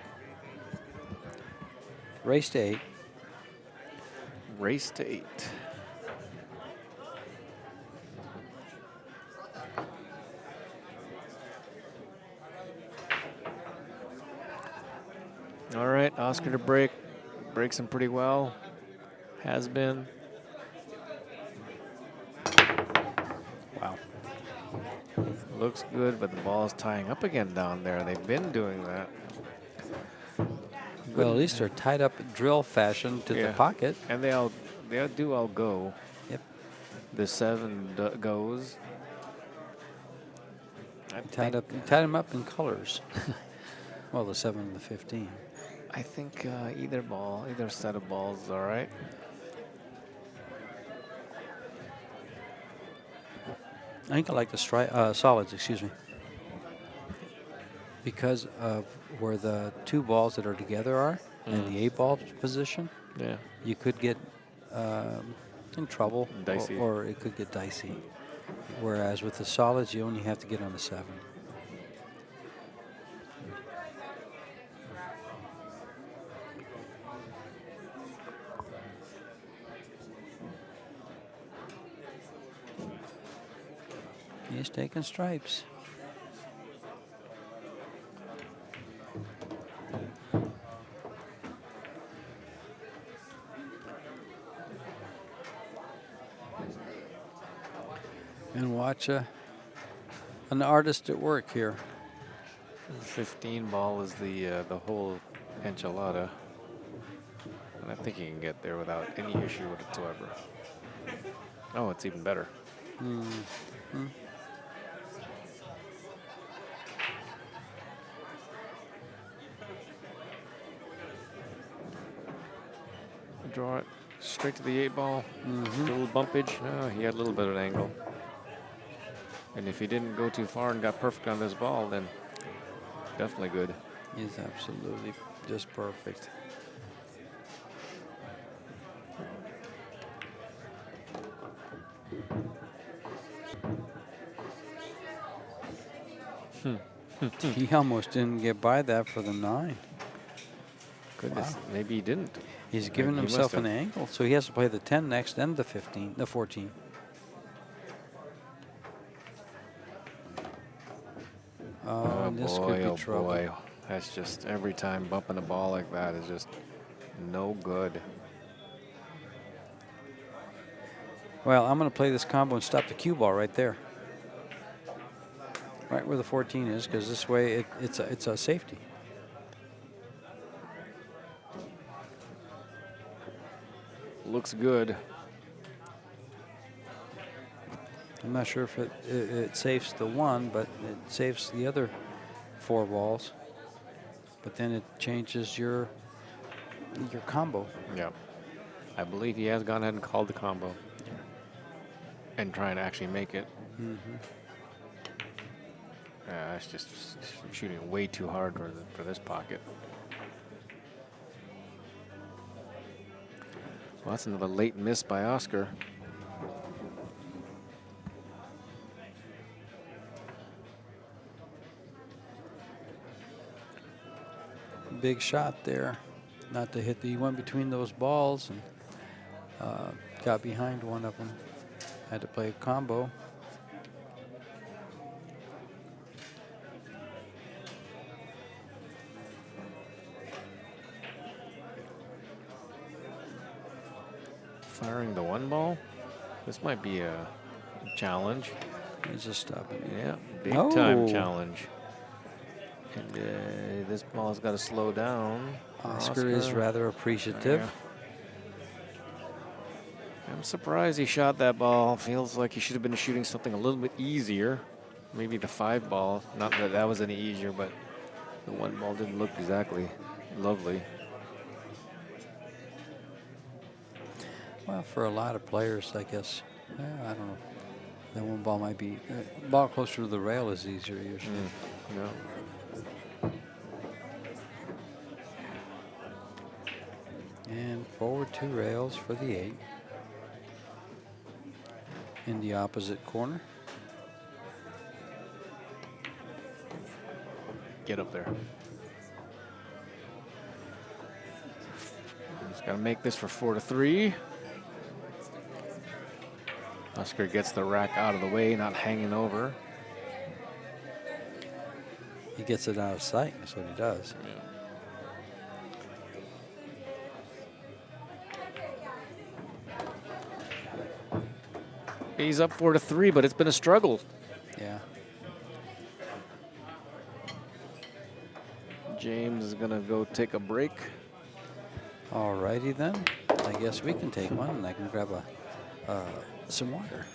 Race to 8. Race to 8. All right, Oscar to break. Breaks him pretty well. Has been. Wow. Looks good, but the ball's tying up again down there. They've been doing that. Well, at least they're tied up drill fashion to the pocket. And they do all go. Yep. The 7 goes. Tied him up in colors. Well, the 7 and the 15. I think either set of balls is all right. I think I like the solids, excuse me. Because of where the 2 balls that are together are and the 8-ball position, you could get in trouble. Dicey. Or it could get dicey. Whereas with the solids, you only have to get on the 7. He's taking stripes. And watch an artist at work here. The 15 ball is the whole enchilada. And I think he can get there without any issue whatsoever. Oh, it's even better. Mm-hmm. Draw it straight to the 8-ball. Mm-hmm. A little bumpage. Oh, he had a little bit of an angle. And if he didn't go too far and got perfect on this ball, then definitely good. He's absolutely just perfect. He almost didn't get by that for the 9. Goodness, maybe he didn't. He's given He must himself have. an angle, so he has to play the 10 next and the 15, the 14. Oh, this could be trouble. Boy. That's just every time bumping the ball like that is just no good. Well, I'm going to play this combo and stop the cue ball right there. Right where the 14 is, because this way it's a safety. Looks good. I'm not sure if it saves the one, but it saves the other 4 balls. But then it changes your combo. Yeah. I believe he has gone ahead and called the combo. And trying to actually make it. It's just shooting way too hard for this pocket. Well, that's another late miss by Oscar. Big shot there. Not to hit the one between those balls, and got behind one of them. Had to play a combo. Firing the 1 ball. This might be a challenge. He's just stopping. Yeah, big time challenge. And this ball's got to slow down. Oscar is rather appreciative. Yeah. I'm surprised he shot that ball. Feels like he should have been shooting something a little bit easier. Maybe the 5 ball. Not that that was any easier, but the 1 ball didn't look exactly lovely. Well, for a lot of players, I guess. I don't know. That 1 ball might be ball closer to the rail is easier usually. Yeah. And forward 2 rails for the 8. In the opposite corner. Get up there. He's got to make this for 4-3. Oscar gets the rack out of the way, not hanging over. He gets it out of sight. That's what he does. He's up 4-3, but it's been a struggle. Yeah. James is going to go take a break. All righty then. I guess we can take one, and I can grab some water.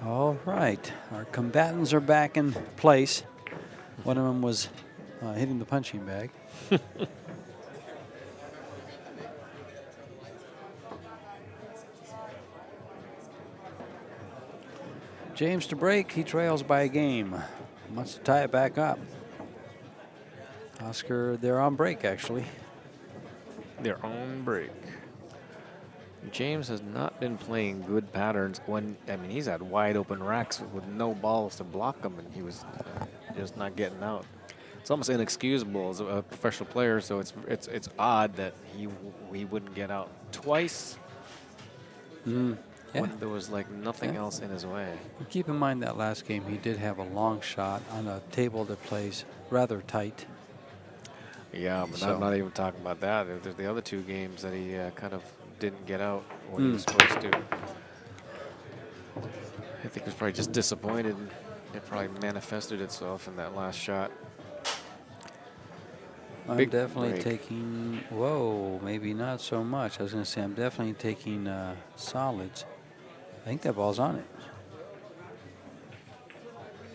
All right, our combatants are back in place. One of them was hitting the punching bag. James to break, he trails by a game. Wants to tie it back up. Oscar, they're on break actually. Their own break. James has not been playing good patterns when, I mean, he's had wide open racks with no balls to block him, and he was just not getting out. It's almost inexcusable as a professional player, so it's odd that he wouldn't get out twice Yeah. when there was like nothing else in his way. Keep in mind that last game he did have a long shot on a table that plays rather tight. Yeah, but So- I'm not even talking about that. There's the other 2 games that he kind of didn't get out when he was supposed to. I think he was probably just disappointed. It probably manifested itself in that last shot. I'm Big definitely break. taking, whoa, maybe not so much. I was going to say I'm definitely taking solids. I think that ball's on it.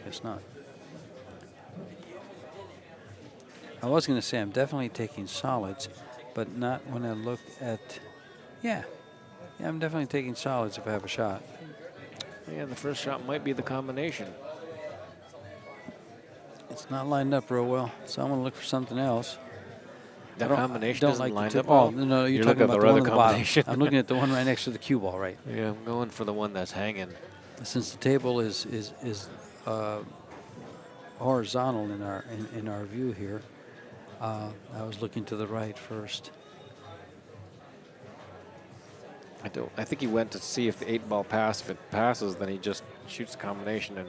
It's not. I was going to say I'm definitely taking solids, but not when I look at, yeah, I'm definitely taking solids if I have a shot. Yeah, the first shot might be the combination. It's not lined up real well, so I'm going to look for something else. The I don't- combination don't doesn't like the line tip. up Oh, well? no, you're You're talking looking at about the the one other on the bottom. combination. I'm looking at the one right next to the cue ball, right? Yeah, I'm going for the one that's hanging. Since the table is horizontal in our view here, I was looking to the right first. I think he went to see if the 8-ball passed. If it passes, then he just shoots the combination and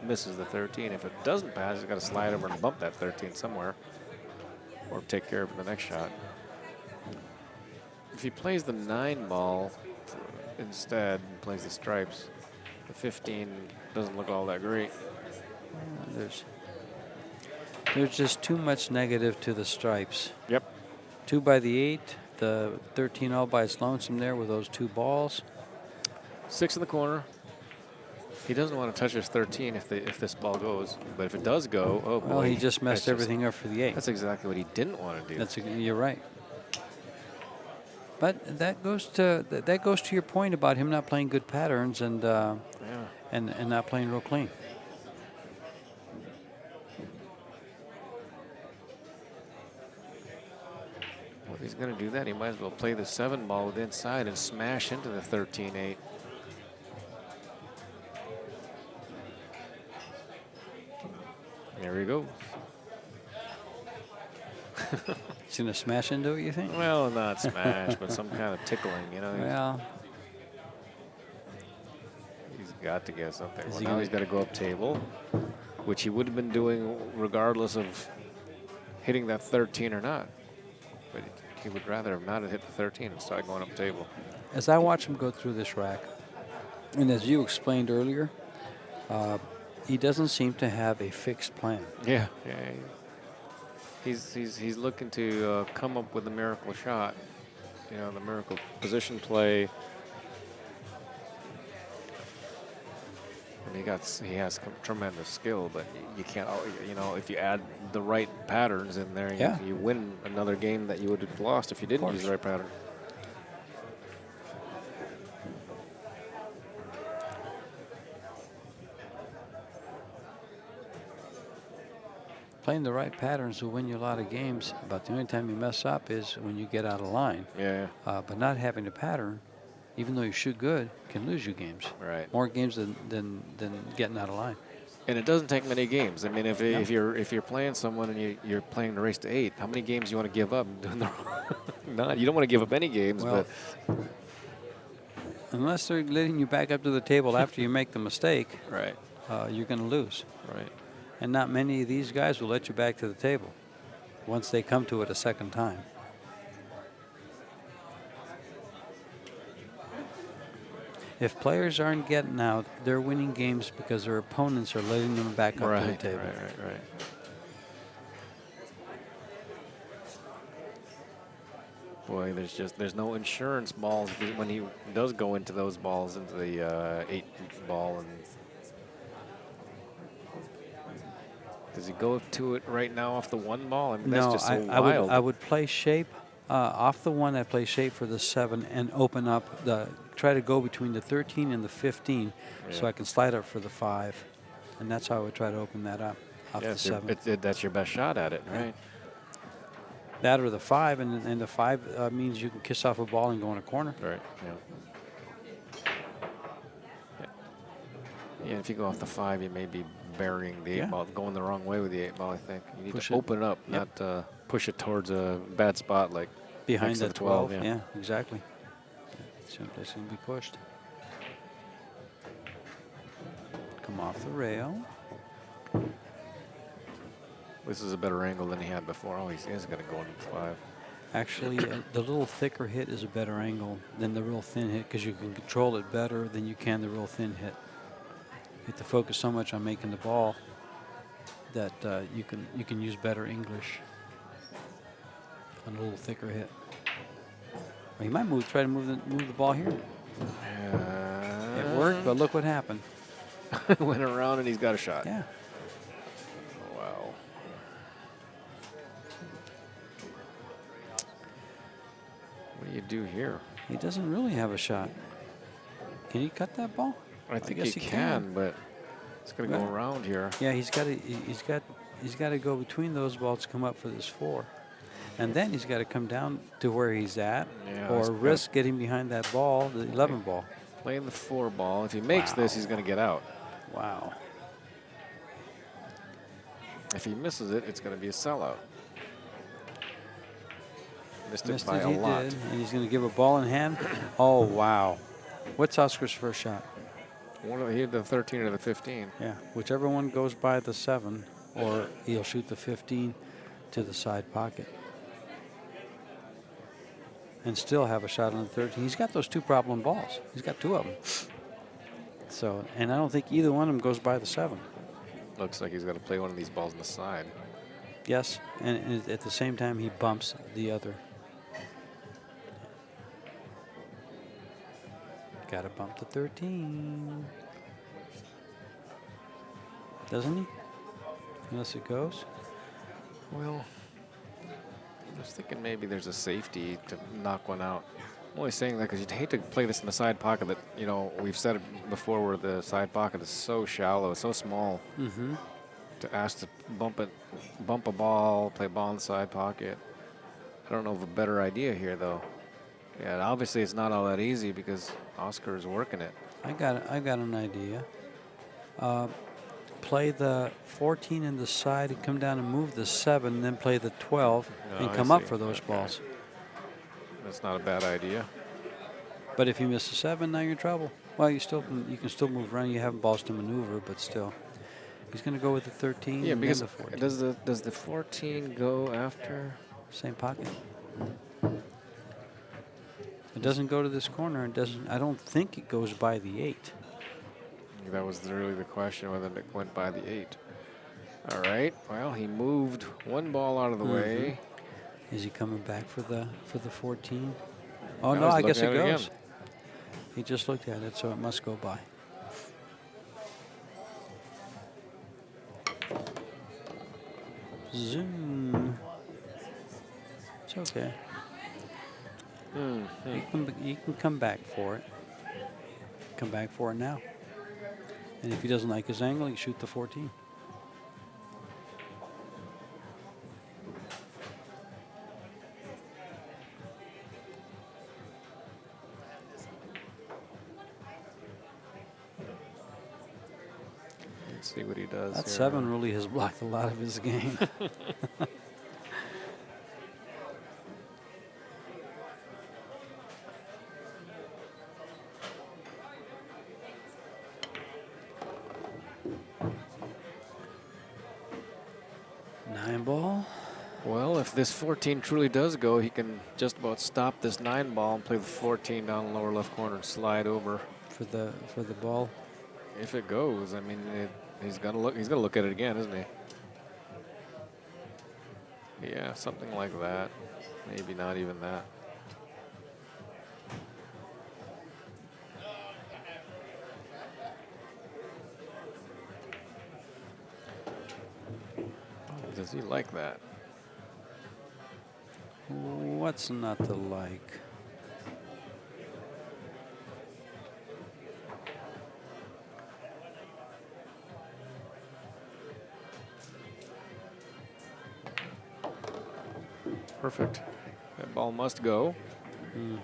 misses the 13. If it doesn't pass, he's got to slide over and bump that 13 somewhere, or take care of it in the next shot. If he plays the 9-ball instead and plays the stripes, the 15 doesn't look all that great. There's just too much negative to the stripes. Yep. 2 by the 8, the 13 all by its lonesome there with those 2 balls. 6 in the corner. He doesn't want to touch his 13 if this ball goes, but if it does go, oh boy! Well, he just messed that's everything up for the 8. That's exactly what he didn't want to do. You're right. But that goes to your point about him not playing good patterns and not playing real clean. Well, if he's going to do that, he might as well play the 7-ball with inside and smash into the 13-8. There he goes. He's going to smash into it, you think? Well, not smash, but some kind of tickling, you know. Well, He's got to get something. Is Well, he now gonna- he's got to go up table, which he would have been doing regardless of hitting that 13 or not. But he would rather have not have hit the 13 and started going up table. as I watch him go through this rack, and as you explained earlier, he doesn't seem to have a fixed plan. Yeah. He's looking to come up with a miracle shot, you know, the miracle position play. And he has tremendous skill, but you can't, you know, if you add the right patterns in there, Yeah. you win another game that you would have lost if you didn't use the right pattern. Playing the right patterns will win you a lot of games, but the only time you mess up is when you get out of line. Yeah. But not having a pattern, even though you shoot good, can lose you games. Right. More games than getting out of line. And it doesn't take many games. I mean, if you're playing someone and you're playing the race to 8, how many games do you want to give up? None. You don't want to give up any games, Well, but unless they're letting you back up to the table after you make the mistake, right, you're going to lose. right. And not many of these guys will let you back to the table once they come to it a second time. If players aren't getting out, they're winning games because their opponents are letting them back up to the table. Right. Boy, there's no insurance balls when he does go into those balls, into the 8-ball. And does he go to it right now off the 1 ball? I mean, that's just so wild. I would play shape off the 1. I play shape for the 7 and open up try to go between the 13 and the 15, so I can slide up for the 5, and that's how I would try to open that up off the 7. That's your best shot at it, right? That or the 5, and the 5 means you can kiss off a ball and go in a corner. Right. Yeah, if you go off the 5, you may be burying the 8 ball, going the wrong way with the 8 ball, I think. You need Push to it. open it up, not push it towards a bad spot like Behind next to the the 12. 12. Yeah, exactly. So it's going to be pushed. Come off the rail. This is a better angle than he had before. Oh, he is going to go into 5. Actually, the little thicker hit is a better angle than the real thin hit because you can control it better than you can the real thin hit. You have to focus so much on making the ball that you can use better English on a little thicker hit. Well, he might try to move the ball here. It worked, but look what happened. Went around and he's got a shot. Yeah. Wow. What do you do here? He doesn't really have a shot. Can he cut that ball? I think guess he he can, but it's going to go Well, around here. Yeah, he's got to go between those balls to come up for this 4. And then he's got to come down to where he's at or risk getting behind that ball, the 11 ball. Playing the 4 ball. If he makes this, he's going to get out. Wow. If he misses it, it's going to be a sellout. Missed it by He a lot. did, and he's going to give a ball in hand. Oh, wow. What's Oscar's first shot? He had the 13 or the 15. Yeah, whichever one goes by the 7, or he'll shoot the 15 to the side pocket. And still have a shot on the 13. He's got those 2 problem balls. He's got 2 of them. So, and I don't think either one of them goes by the 7. Looks like he's got to play one of these balls on the side. Yes, and at the same time he bumps the other. Got to bump the 13. Doesn't he? Unless it goes. Well, I was thinking maybe there's a safety to knock one out. I'm only saying that because you'd hate to play this in the side pocket that, you know, we've said it before where the side pocket is so shallow, so small. Mm-hmm. To ask to bump a ball, play ball in the side pocket. I don't know of a better idea here, though. Yeah, obviously it's not all that easy because Oscar is working it. I got an idea. Play the 14 in the side and come down and move the 7, then play the 12 and come up for those balls. That's not a bad idea. But if you miss the 7, now you're in trouble. Well, you can still move around. You have balls to maneuver, but still. He's going to go with the 13. Yeah, because the 14. does the 14 go after? Same pocket. It doesn't go to this corner. It doesn't. I don't think it goes by the 8. That was really the question, whether it went by the 8. All right. Well, he moved one ball out of the way. Is he coming back for the 14? Oh No, no, he's I guess it looking at it goes. again. He just looked at it, so it must go by. Zoom. It's okay. You can come back for it. Come back for it now. And if he doesn't like his angle, he shoot the 14. Let's see what he does. That here. 7 really has blocked a lot of his game. Ball. Well, if this 14 truly does go, he can just about stop this 9 ball and play the 14 down the lower left corner and slide over For the ball. if it goes. I mean, he's gonna look at it again, isn't he? Yeah, something like that. Maybe not even that. Does he like that? What's not to like? Perfect. That ball must go. Mm-hmm.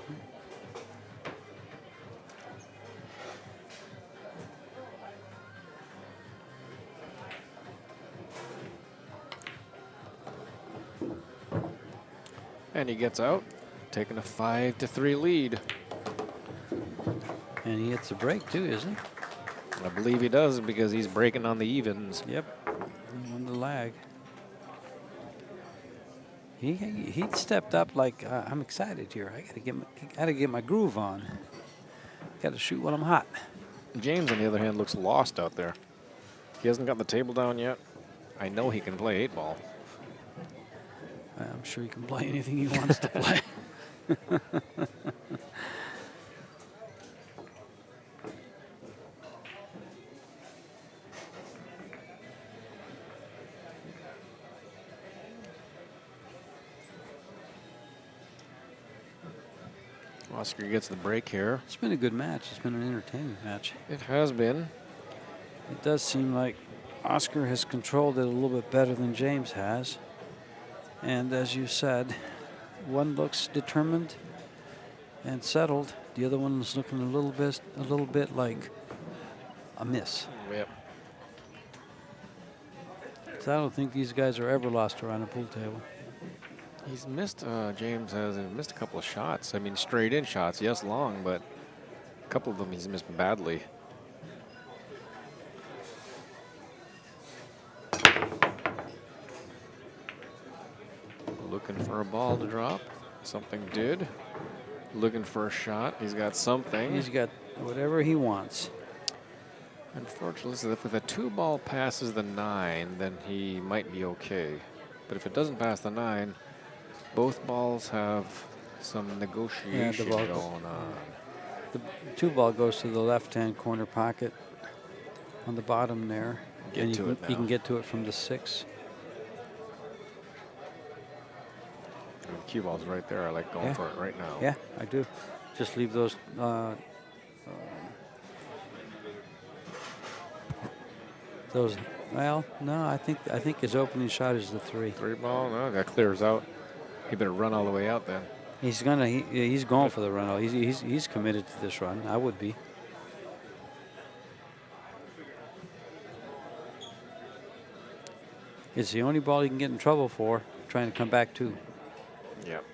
And he gets out, taking a 5-3 lead. And he hits a break too, isn't he? I believe he does because he's breaking on the evens. Yep. He won the lag. He stepped up like I'm excited here. I gotta get my groove on. Got to shoot when I'm hot. James, on the other hand, looks lost out there. He hasn't got the table down yet. I know he can play 8-ball. I'm sure he can play anything he wants to play. Oscar gets the break here. It's been a good match. It's been an entertaining match. It has been. It does seem like Oscar has controlled it a little bit better than James has. And as you said, one looks determined and settled. The other one is looking a little bit like a miss. Yep. So I don't think these guys are ever lost around a pool table. He's missed, James has missed a couple of shots. I mean, straight in shots, yes, long, but a couple of them he's missed badly. Looking for a ball to drop. Something did. Looking for a shot. He's got something. He's got whatever he wants. Unfortunately, if the 2-ball passes the 9, then he might be okay. But if it doesn't pass the 9, both balls have some negotiation going on. The 2-ball goes to the left-hand corner pocket on the bottom there. Get to it now. You can get to it from the 6. And the cue ball's right there. I like going for it right now. Yeah, I do. Just leave those. Those. Well, no, I think his opening shot is the 3. 3-ball. No, that clears out. He better run all the way out then. He's going for the run out. He's committed to this run. I would be. It's the only ball he can get in trouble for, trying to come back to. Yep.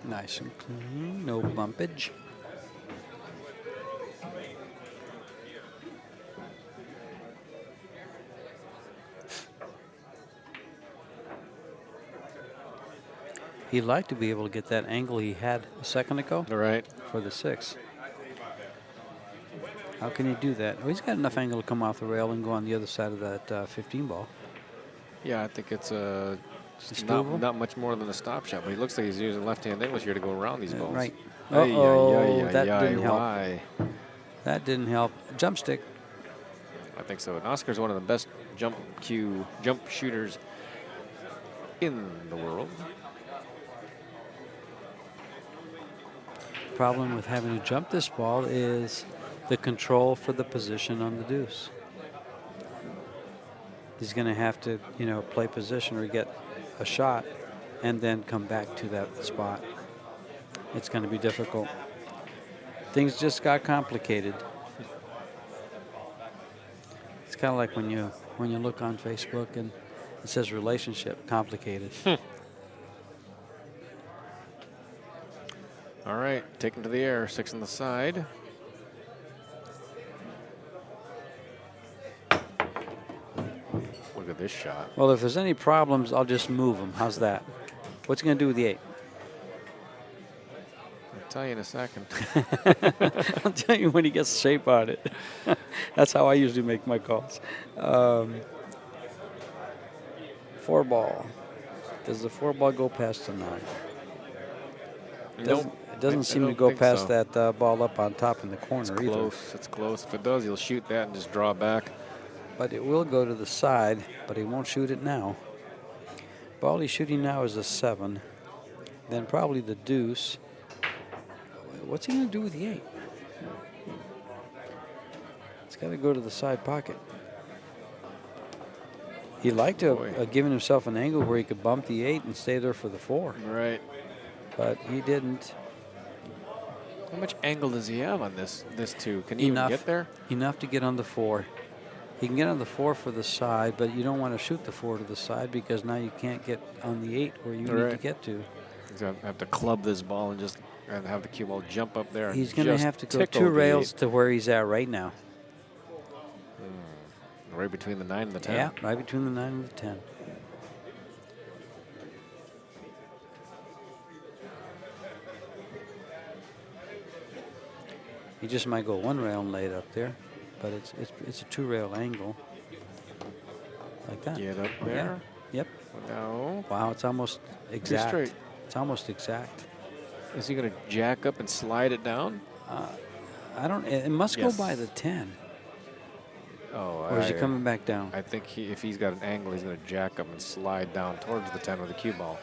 Nice and clean, no bumpage. He'd like to be able to get that angle he had a second ago. Right. For the 6. How can he do that? Well, he's got enough angle to come off the rail and go on the other side of that 15 ball. Yeah, I think it's not much more than a stop shot, but he looks like he's using left-hand English here to go around these balls. Right. That didn't help. Why? That didn't help. Jump stick. I think so. And Oscar's one of the best jump shooters in the world. Problem with having to jump this ball is the control for the position on the deuce. He's going to have to, play position or get a shot and then come back to that spot. It's going to be difficult. Things just got complicated. It's kind of like when you look on Facebook and it says relationship complicated. All right, take him to the air, 6 on the side. Look at this shot. Well, if there's any problems, I'll just move them. How's that? What's he going to do with the 8? I'll tell you in a second. I'll tell you when he gets shape on it. That's how I usually make my calls. 4-ball. Does the 4-ball go past the 9? Nope. It doesn't seem to go past that ball up on top in the corner either. Close. It's close. If it does, he'll shoot that and just draw back. but it will go to the side, but he won't shoot it now. Ball he's shooting now is a 7. Then probably the deuce. What's he going to do with the 8? It's got to go to the side pocket. He'd like to have given himself an angle where he could bump the 8 and stay there for the 4. Right. But he didn't. How much angle does he have on this 2? Can he even get there? Enough to get on the 4. He can get on the 4 for the side, but you don't want to shoot the 4 to the side because now you can't get on the 8 where you need to get to. He's going to have to club this ball and have the cue ball jump up there. He's going to have to go 2 rails to where he's at right now. Right between the 9 and the 10. Yeah, right between the 9 and the 10. He just might go 1 rail and lay it up there, but it's a 2 rail angle. Like that. Get up there. Yeah. Yep. No. Wow, it's almost exact. Too straight. It's almost exact. Is he going to jack up and slide it down? I don't. It must go by the 10. Oh, or is he coming back down? I think if he's got an angle, he's going to jack up and slide down towards the 10 with the cue ball.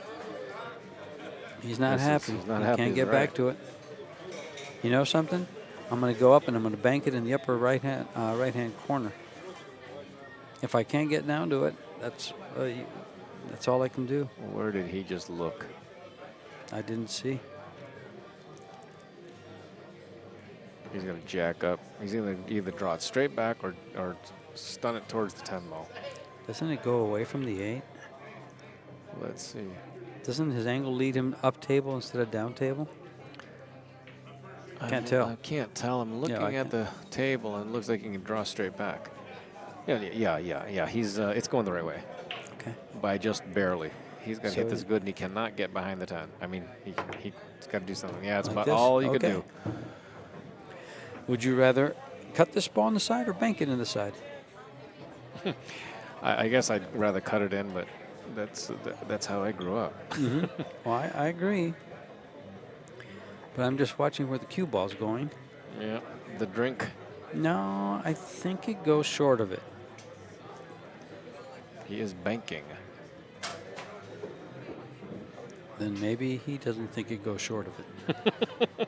He's not happy. He's not he happy. Can't get back to it. You know something? I'm going to go up and I'm going to bank it in the upper right hand corner. If I can't get down to it, that's all I can do. Where did he just look? I didn't see. He's going to jack up. He's going to either draw it straight back or stun it towards the 10 ball. Doesn't it go away from the 8? Let's see. Doesn't his angle lead him up table instead of down table? Can't tell. I can't tell. I'm looking at the table and it looks like he can draw straight back. Yeah. He's it's going the right way. Okay. By just barely. He's going to hit this good and he cannot get behind the 10. I mean, he's got to do something. Yeah, it's like about this? all you could do. Would you rather cut this ball on the side or bank it in the side? I guess I'd rather cut it in, but that's how I grew up. Mm-hmm. Well, I agree. But I'm just watching where the cue ball's going. Yeah, the drink. No, I think it goes short of it. He is banking. Then maybe he doesn't think it goes short of it.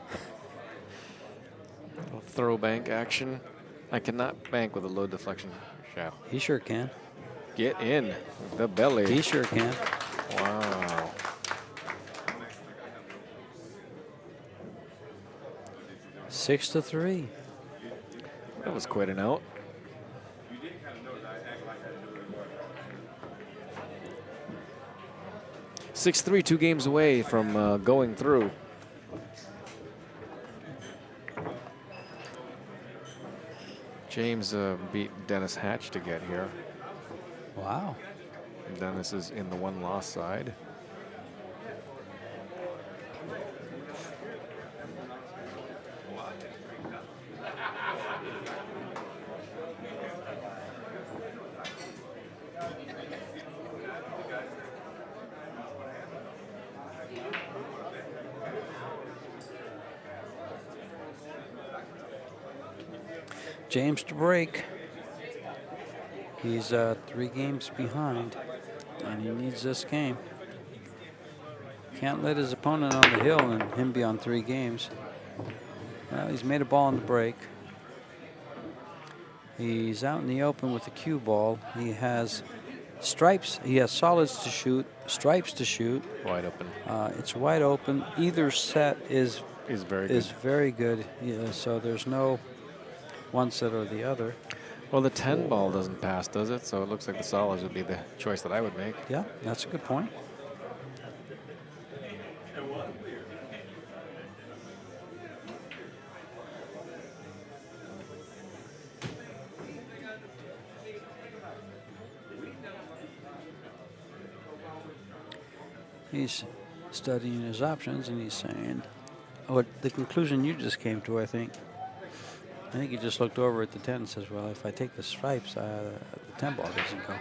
Throw bank action. I cannot bank with a low deflection shaft. He sure can. Get in with the belly. He sure can. Wow. Six to 3. That was quite an out. Six 3, 2 games away from going through. James beat Dennis Hatch to get here. Wow. Dennis is in the 1-loss side. James to break. He's 3 games behind, and he needs this game. Can't let his opponent on the hill and him be on 3 games. Well, he's made a ball on the break. He's out in the open with the cue ball. He has stripes. He has solids to shoot, stripes to shoot. Wide open. It's wide open. Either set is very good. Yeah, so there's no one set or the other. Well, the 10 ball doesn't pass, does it? So it looks like the solids would be the choice that I would make. Yeah, that's a good point. He's studying his options and he's saying, what the conclusion you just came to, I think he just looked over at the 10 and says, well, if I take the stripes, the 10 ball doesn't go.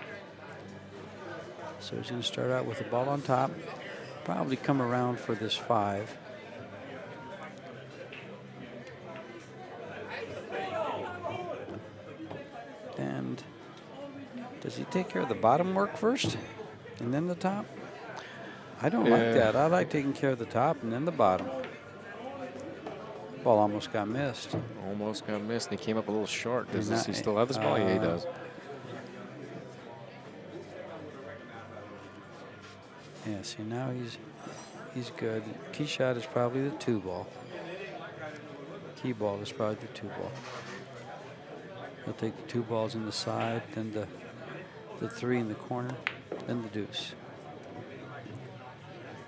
So he's going to start out with the ball on top, probably come around for this 5. And Does he take care of the bottom work first and then the top? I don't like that. I like taking care of the top and then the bottom. Ball almost got missed. Almost got missed, and he came up a little short. Does And he still have this ball? Yeah, he does. Yeah, see, now he's good. Key shot is probably the 2-ball. Key ball is probably the 2-ball. He'll take the 2 balls in the side, then the 3 in the corner, then the deuce.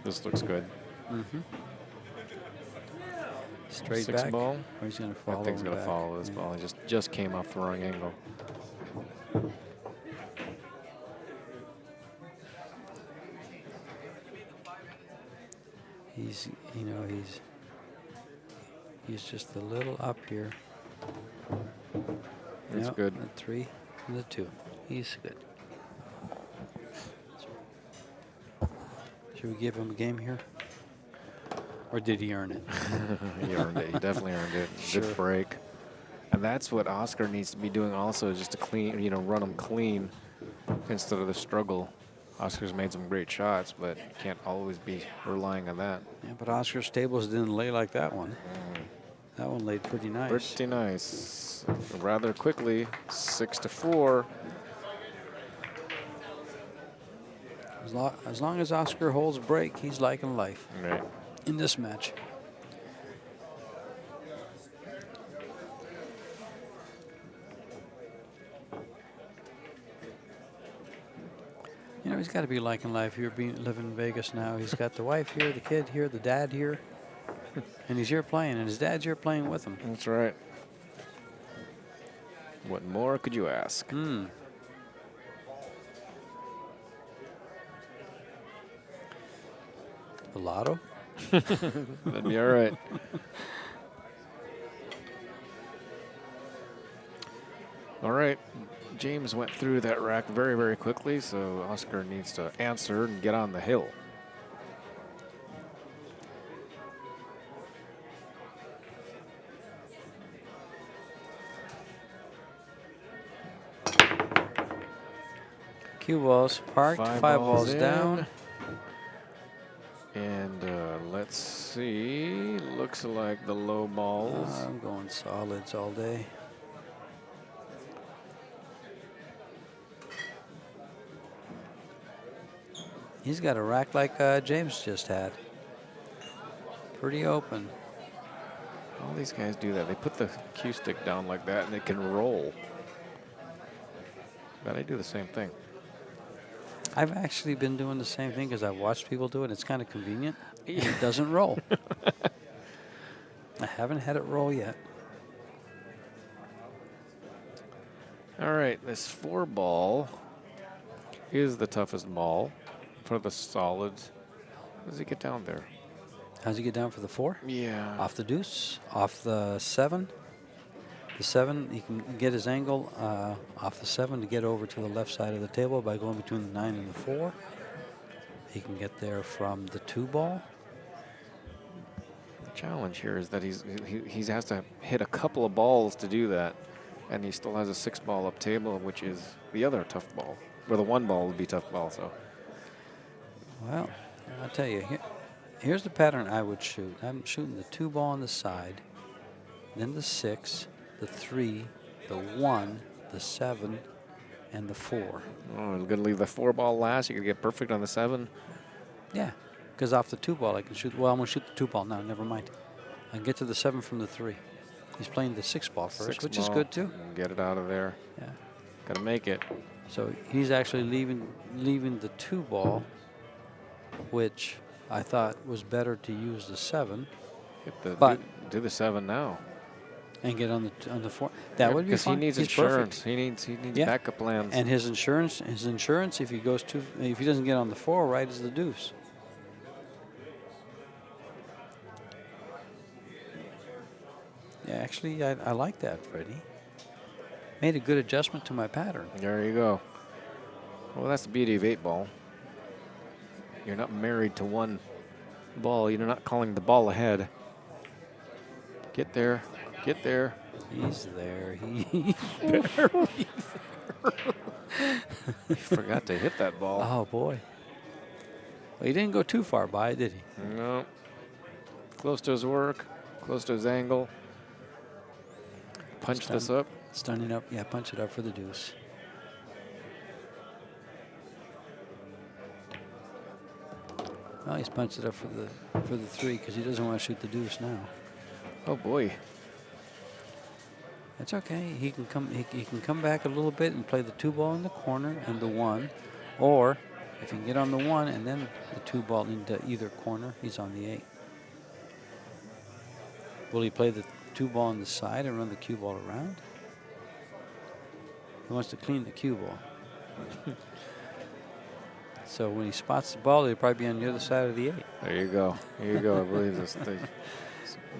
This looks good. Mm-hmm. Straight 6 back. ball. Or he's going to follow. I think he's going to back. follow this ball. He just came off the wrong angle. He's, you know, he's just a little up here. That's Yep, good. The 3 and the 2. He's good. Should we give him a game here? Or did he earn it? He earned it. He definitely earned it. Sure. Good break. And that's what Oscar needs to be doing also, is just to clean, run them clean instead of the struggle. Oscar's made some great shots, but can't always be relying on that. Yeah, but Oscar's tables didn't lay like that one. That one laid pretty nice. Pretty nice. Rather quickly, 6-4. As long as Oscar holds break, he's liking life Right. in this match. You know, he's got to be liking life here, living in Vegas now. He's got the wife here, the kid here, the dad here. And he's here playing, and his dad's here playing with him. That's right. What more could you ask? The lotto? That'd be all right. All right. James went through that rack very, very quickly, so Oscar needs to answer and get on the hill. Cue balls parked, 5 balls in. down. And let's see. Looks like the low balls. I'm going solids all day. He's got a rack like James just had. Pretty open. All these guys do that. They put the cue stick down like that, and it can roll. But I do the same thing. I've actually been doing the same thing because I've watched people do it. It's kind of convenient. It doesn't roll. I haven't had it roll yet. All right, this 4 ball is the toughest ball for the solids. How does he get down there? How's he get down for the 4? Yeah. Off the deuce, off the 7. The 7, he can get his angle off the 7 to get over to the left side of the table by going between the 9 and the 4. He can get there from the 2 ball. The challenge here is that he has to hit a couple of balls to do that, and he still has a 6 ball up table, which is the other tough ball. Or the 1 ball would be tough ball. So. Well, I'll tell you, here's the pattern I would shoot. I'm shooting the 2 ball on the side, then the 6, the 3, the 1, the 7, and the 4. Oh, I'm going to leave the 4 ball last. You can get perfect on the 7. Yeah, because off the 2 ball I can shoot. Well, I'm going to shoot the 2 ball now. Never mind. I can get to the 7 from the 3. He's playing the 6 ball first, 6 which ball, is good too. Get it out of there. Yeah. Got to make it. So he's actually leaving the 2 ball, which I thought was better to use the 7. But do the 7 now. And get on the 4. That would be fun. Because he needs He's insurance. perfect. He needs Yeah. backup plans. And his insurance, if he doesn't get on the 4, right is the deuce. Yeah, actually, I like that, Freddie. Made a good adjustment to my pattern. There you go. Well, that's the beauty of 8 ball. You're not married to one ball. You're not calling the ball ahead. Get there. Get there. He's there. He's barely there. He forgot to hit that ball. Oh, boy. Well, he didn't go too far by, did he? No. Close to his work, close to his angle. Punch this up. Stunning up. Yeah, punch it up for the deuce. Well, he's punched it up for the 3 because he doesn't want to shoot the deuce now. Oh boy. That's okay. He can come. He can come back a little bit and play the 2 ball in the corner and the 1, or if he can get on the 1 and then the 2 ball into either corner, he's on the 8. Will he play the 2 ball on the side and run the cue ball around? He wants to clean the cue ball. So when he spots the ball, he'll probably be on the other side of the 8. There you go. Here you go. I believe this. They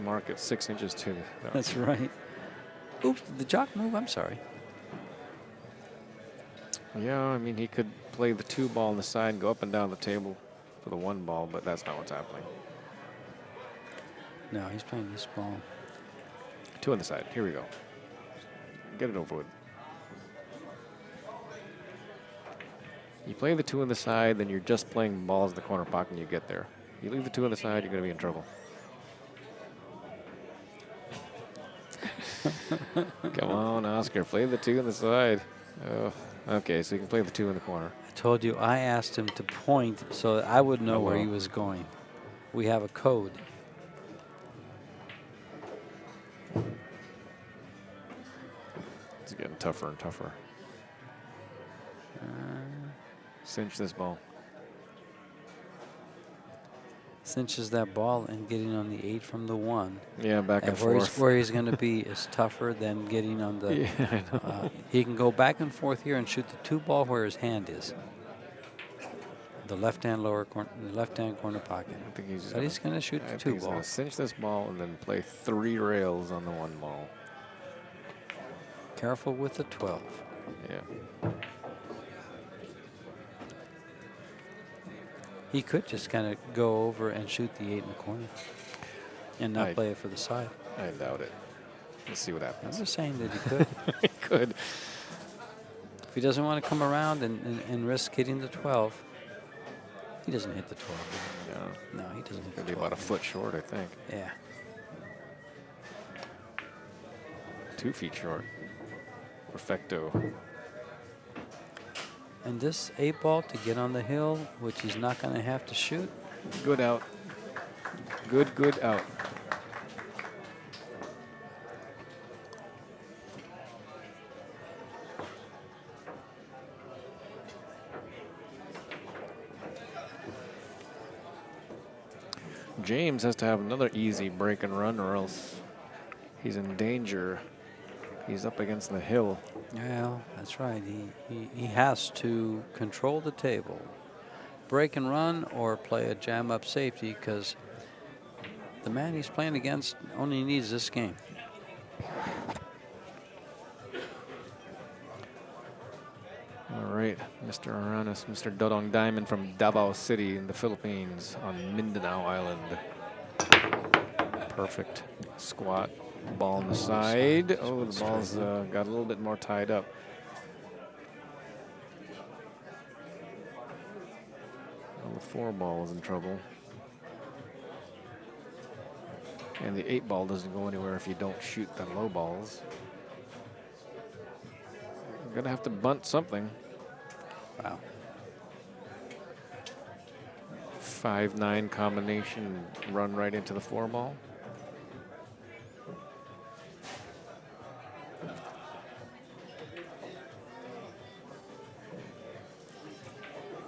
mark it 6 inches to the. No. That's right. Oops, the jock move. I'm sorry. Yeah, I mean, he could play the 2 ball on the side and go up and down the table for the 1 ball, but that's not what's happening. No, he's playing this ball. 2 on the side. Here we go. Get it over with. You play the 2 on the side, then you're just playing balls in the corner pocket and you get there. You leave the 2 on the side, you're going to be in trouble. Come on, Oscar. Play the 2 on the side. Oh, okay, so you can play the 2 in the corner. I told you I asked him to point so that I would know where he was going. We have a code. It's getting tougher and tougher. Cinch this ball. Cinches that ball and getting on the 8 from the 1. Yeah, back and forth. Where he's going to be is tougher than getting on the. Yeah, I know. He can go back and forth here and shoot the 2 ball where his hand is. The left-hand lower corner, the left-hand corner pocket. I think he's going to shoot the 2 He's ball. going to cinch this ball and then play 3 rails on the 1 ball. Careful with the 12. Yeah. He could just kind of go over and shoot the 8 in the corner and not play it for the side. I doubt it. Let's see what happens. I'm just saying that he could. He could. If he doesn't want to come around and risk hitting the 12, he doesn't hit the 12. No, he doesn't hit the 12. He'll be about a foot short, I think. Yeah. 2 feet short. Perfecto. And this 8 ball to get on the hill, which he's not going to have to shoot. Good out. Good out. James has to have another easy break and run or else he's in danger. He's up against the hill. Well, that's right. He has to control the table, break and run, or play a jam-up safety because the man he's playing against only needs this game. All right, Mr. Aranas, Mr. Dodong Diamond from Davao City in the Philippines on Mindanao Island. Perfect squat. Ball on the side. Oh, the ball's got a little bit more tied up. Well, the 4 ball is in trouble. And the 8 ball doesn't go anywhere if you don't shoot the low balls. You're gonna have to bunt something. Wow. 5-9 combination, run right into the 4 ball.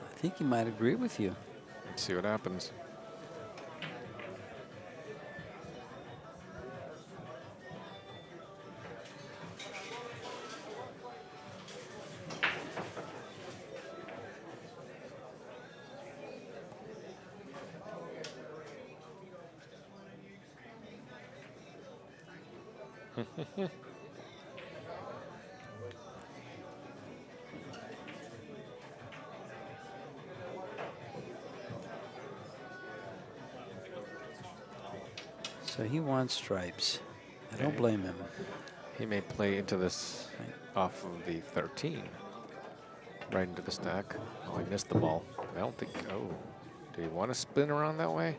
I think he might agree with you. Let's see what happens. So he wants stripes. I don't blame him. He may play into this off of the 13. right into the stack. Oh, he missed the ball. I don't think. Oh, did he want to spin around that way?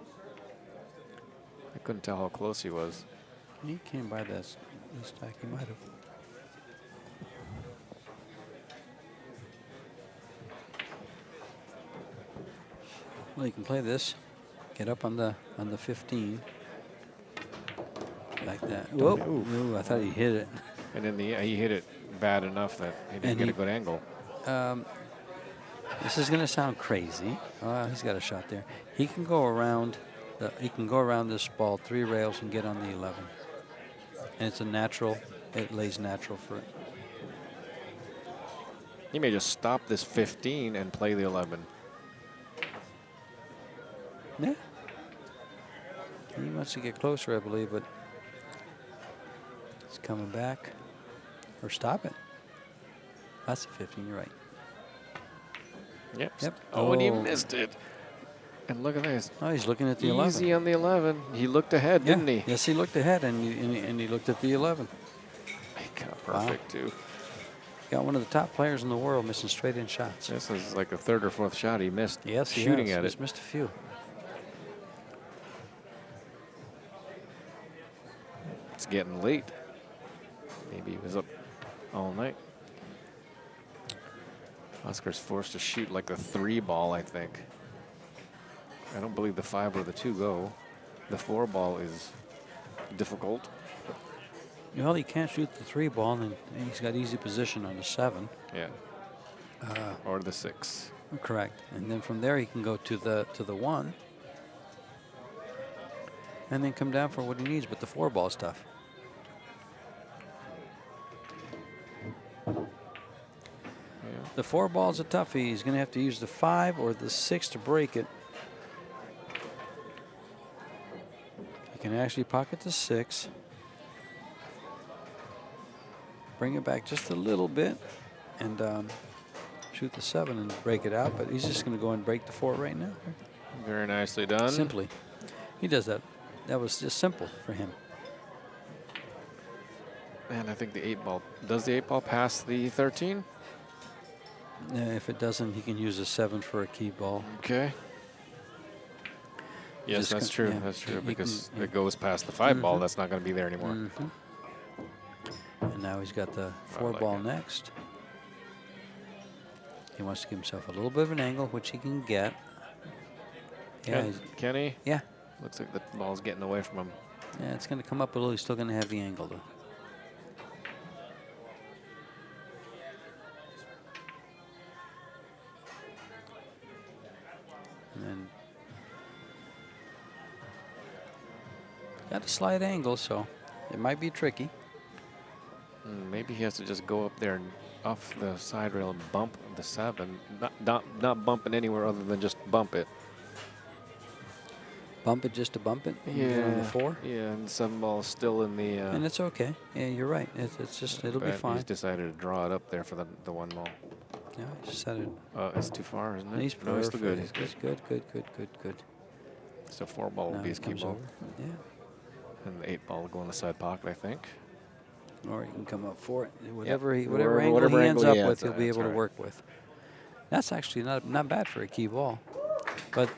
I couldn't tell how close he was. He came by the stack. He might have. Well, you can play this. Get up on the 15. Like that. Whoa! Ooh, I thought he hit it. And in the he hit it bad enough that he didn't get a good angle. This is going to sound crazy. He's got a shot there. He can go around. He can go around this ball 3 rails and get on the 11. And it's a natural. It lays natural for it. He may just stop this 15 and play the 11. Yeah. He wants to get closer, I believe, but he's coming back. Or stop it. That's a 15. You're right. Yep. Oh, and he missed it. And look at this. Oh, he's looking at the 11. Easy on the 11. He looked ahead, didn't he? Yes, he looked ahead, and he looked at the 11. He got perfect, too. Got one of the top players in the world missing straight-in shots. This is like the 3rd or 4th shot he missed. Yes, shooting at it. He's missed a few. It's getting late. Maybe he was up all night. Oscar's forced to shoot like a 3 ball, I think. I don't believe the 5 or the 2 go. The 4 ball is difficult. Well, he can't shoot the 3 ball, and he's got easy position on the 7. Yeah. Or the 6. Correct. And then from there he can go to the 1. And then come down for what he needs with the 4 ball stuff. Yeah. The 4 ball's a toughie. He's going to have to use the 5 or the 6 to break it. He can actually pocket the 6. Bring it back just a little bit and shoot the 7 and break it out. But he's just going to go and break the 4 right now. Very nicely done. Simply. He does that. That was just simple for him. And I think the 8 ball. Does the 8 ball pass the 13? If it doesn't, he can use a 7 for a key ball. Okay. Yes, that's true. Yeah. That's true. He Because can, it goes past the 5 ball. That's not going to be there anymore. And now he's got the 4 ball next. He wants to give himself a little bit of an angle, which he can get. Yeah. Can he? Yeah. Looks like the ball's getting away from him. Yeah, it's going to come up a little. He's still going to have the angle, though. And then got a slight angle, so it might be tricky. Maybe he has to just go up there and off the side rail and bump the 7. Not bump it anywhere other than just bump it. Bump it just to bump it? Yeah. On the 4? Yeah, and the 7 ball is still in the... and it's okay. Yeah, you're right. It's just, it'll be fine. He's decided to draw it up there for the 1 ball. Yeah, I just set it. It's too far, isn't it? He's No, he's still good. He's good. Good. So 4 ball will Now be his he key comes ball. over. Yeah. And the 8 ball will go in the side pocket, I think. Or he can come up for it. Whatever Whatever angle he ends up with, he'll be that's able to right. work with. That's actually not bad for a key ball. But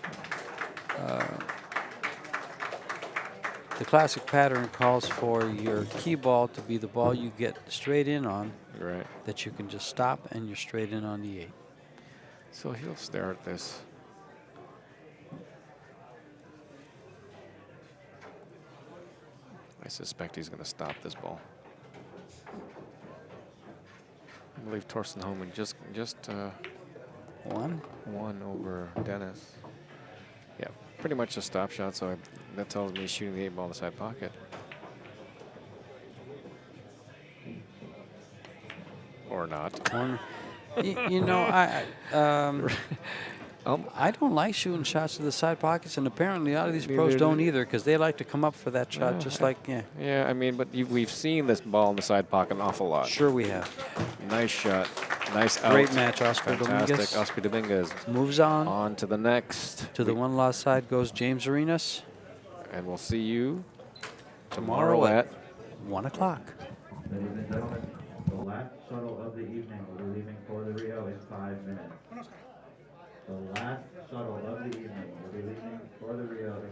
the classic pattern calls for your key ball to be the ball you get straight in on. Right. That you can just stop and you're straight in on the 8. So he'll stare at this. I suspect he's going to stop this ball. I believe Torsten Homan just One over Dennis. Yeah, pretty much a stop shot. So that tells me he's shooting the 8 ball in the side pocket. Or not. One. You know, I don't like shooting shots to the side pockets, and apparently a lot of these pros don't either, because they like to come up for that shot, just like, yeah. Yeah, I mean, but we've seen this ball in the side pocket an awful lot. Sure we have. Nice shot. Nice out. Great match, Oscar Fantastic. Dominguez. Oscar Dominguez. Moves on. On to the next. To the one lost side goes James Aranas. And we'll see you tomorrow at 1 o'clock. Ladies and gentlemen, the last shuttle of the evening will be leaving for the Rio 5 minutes.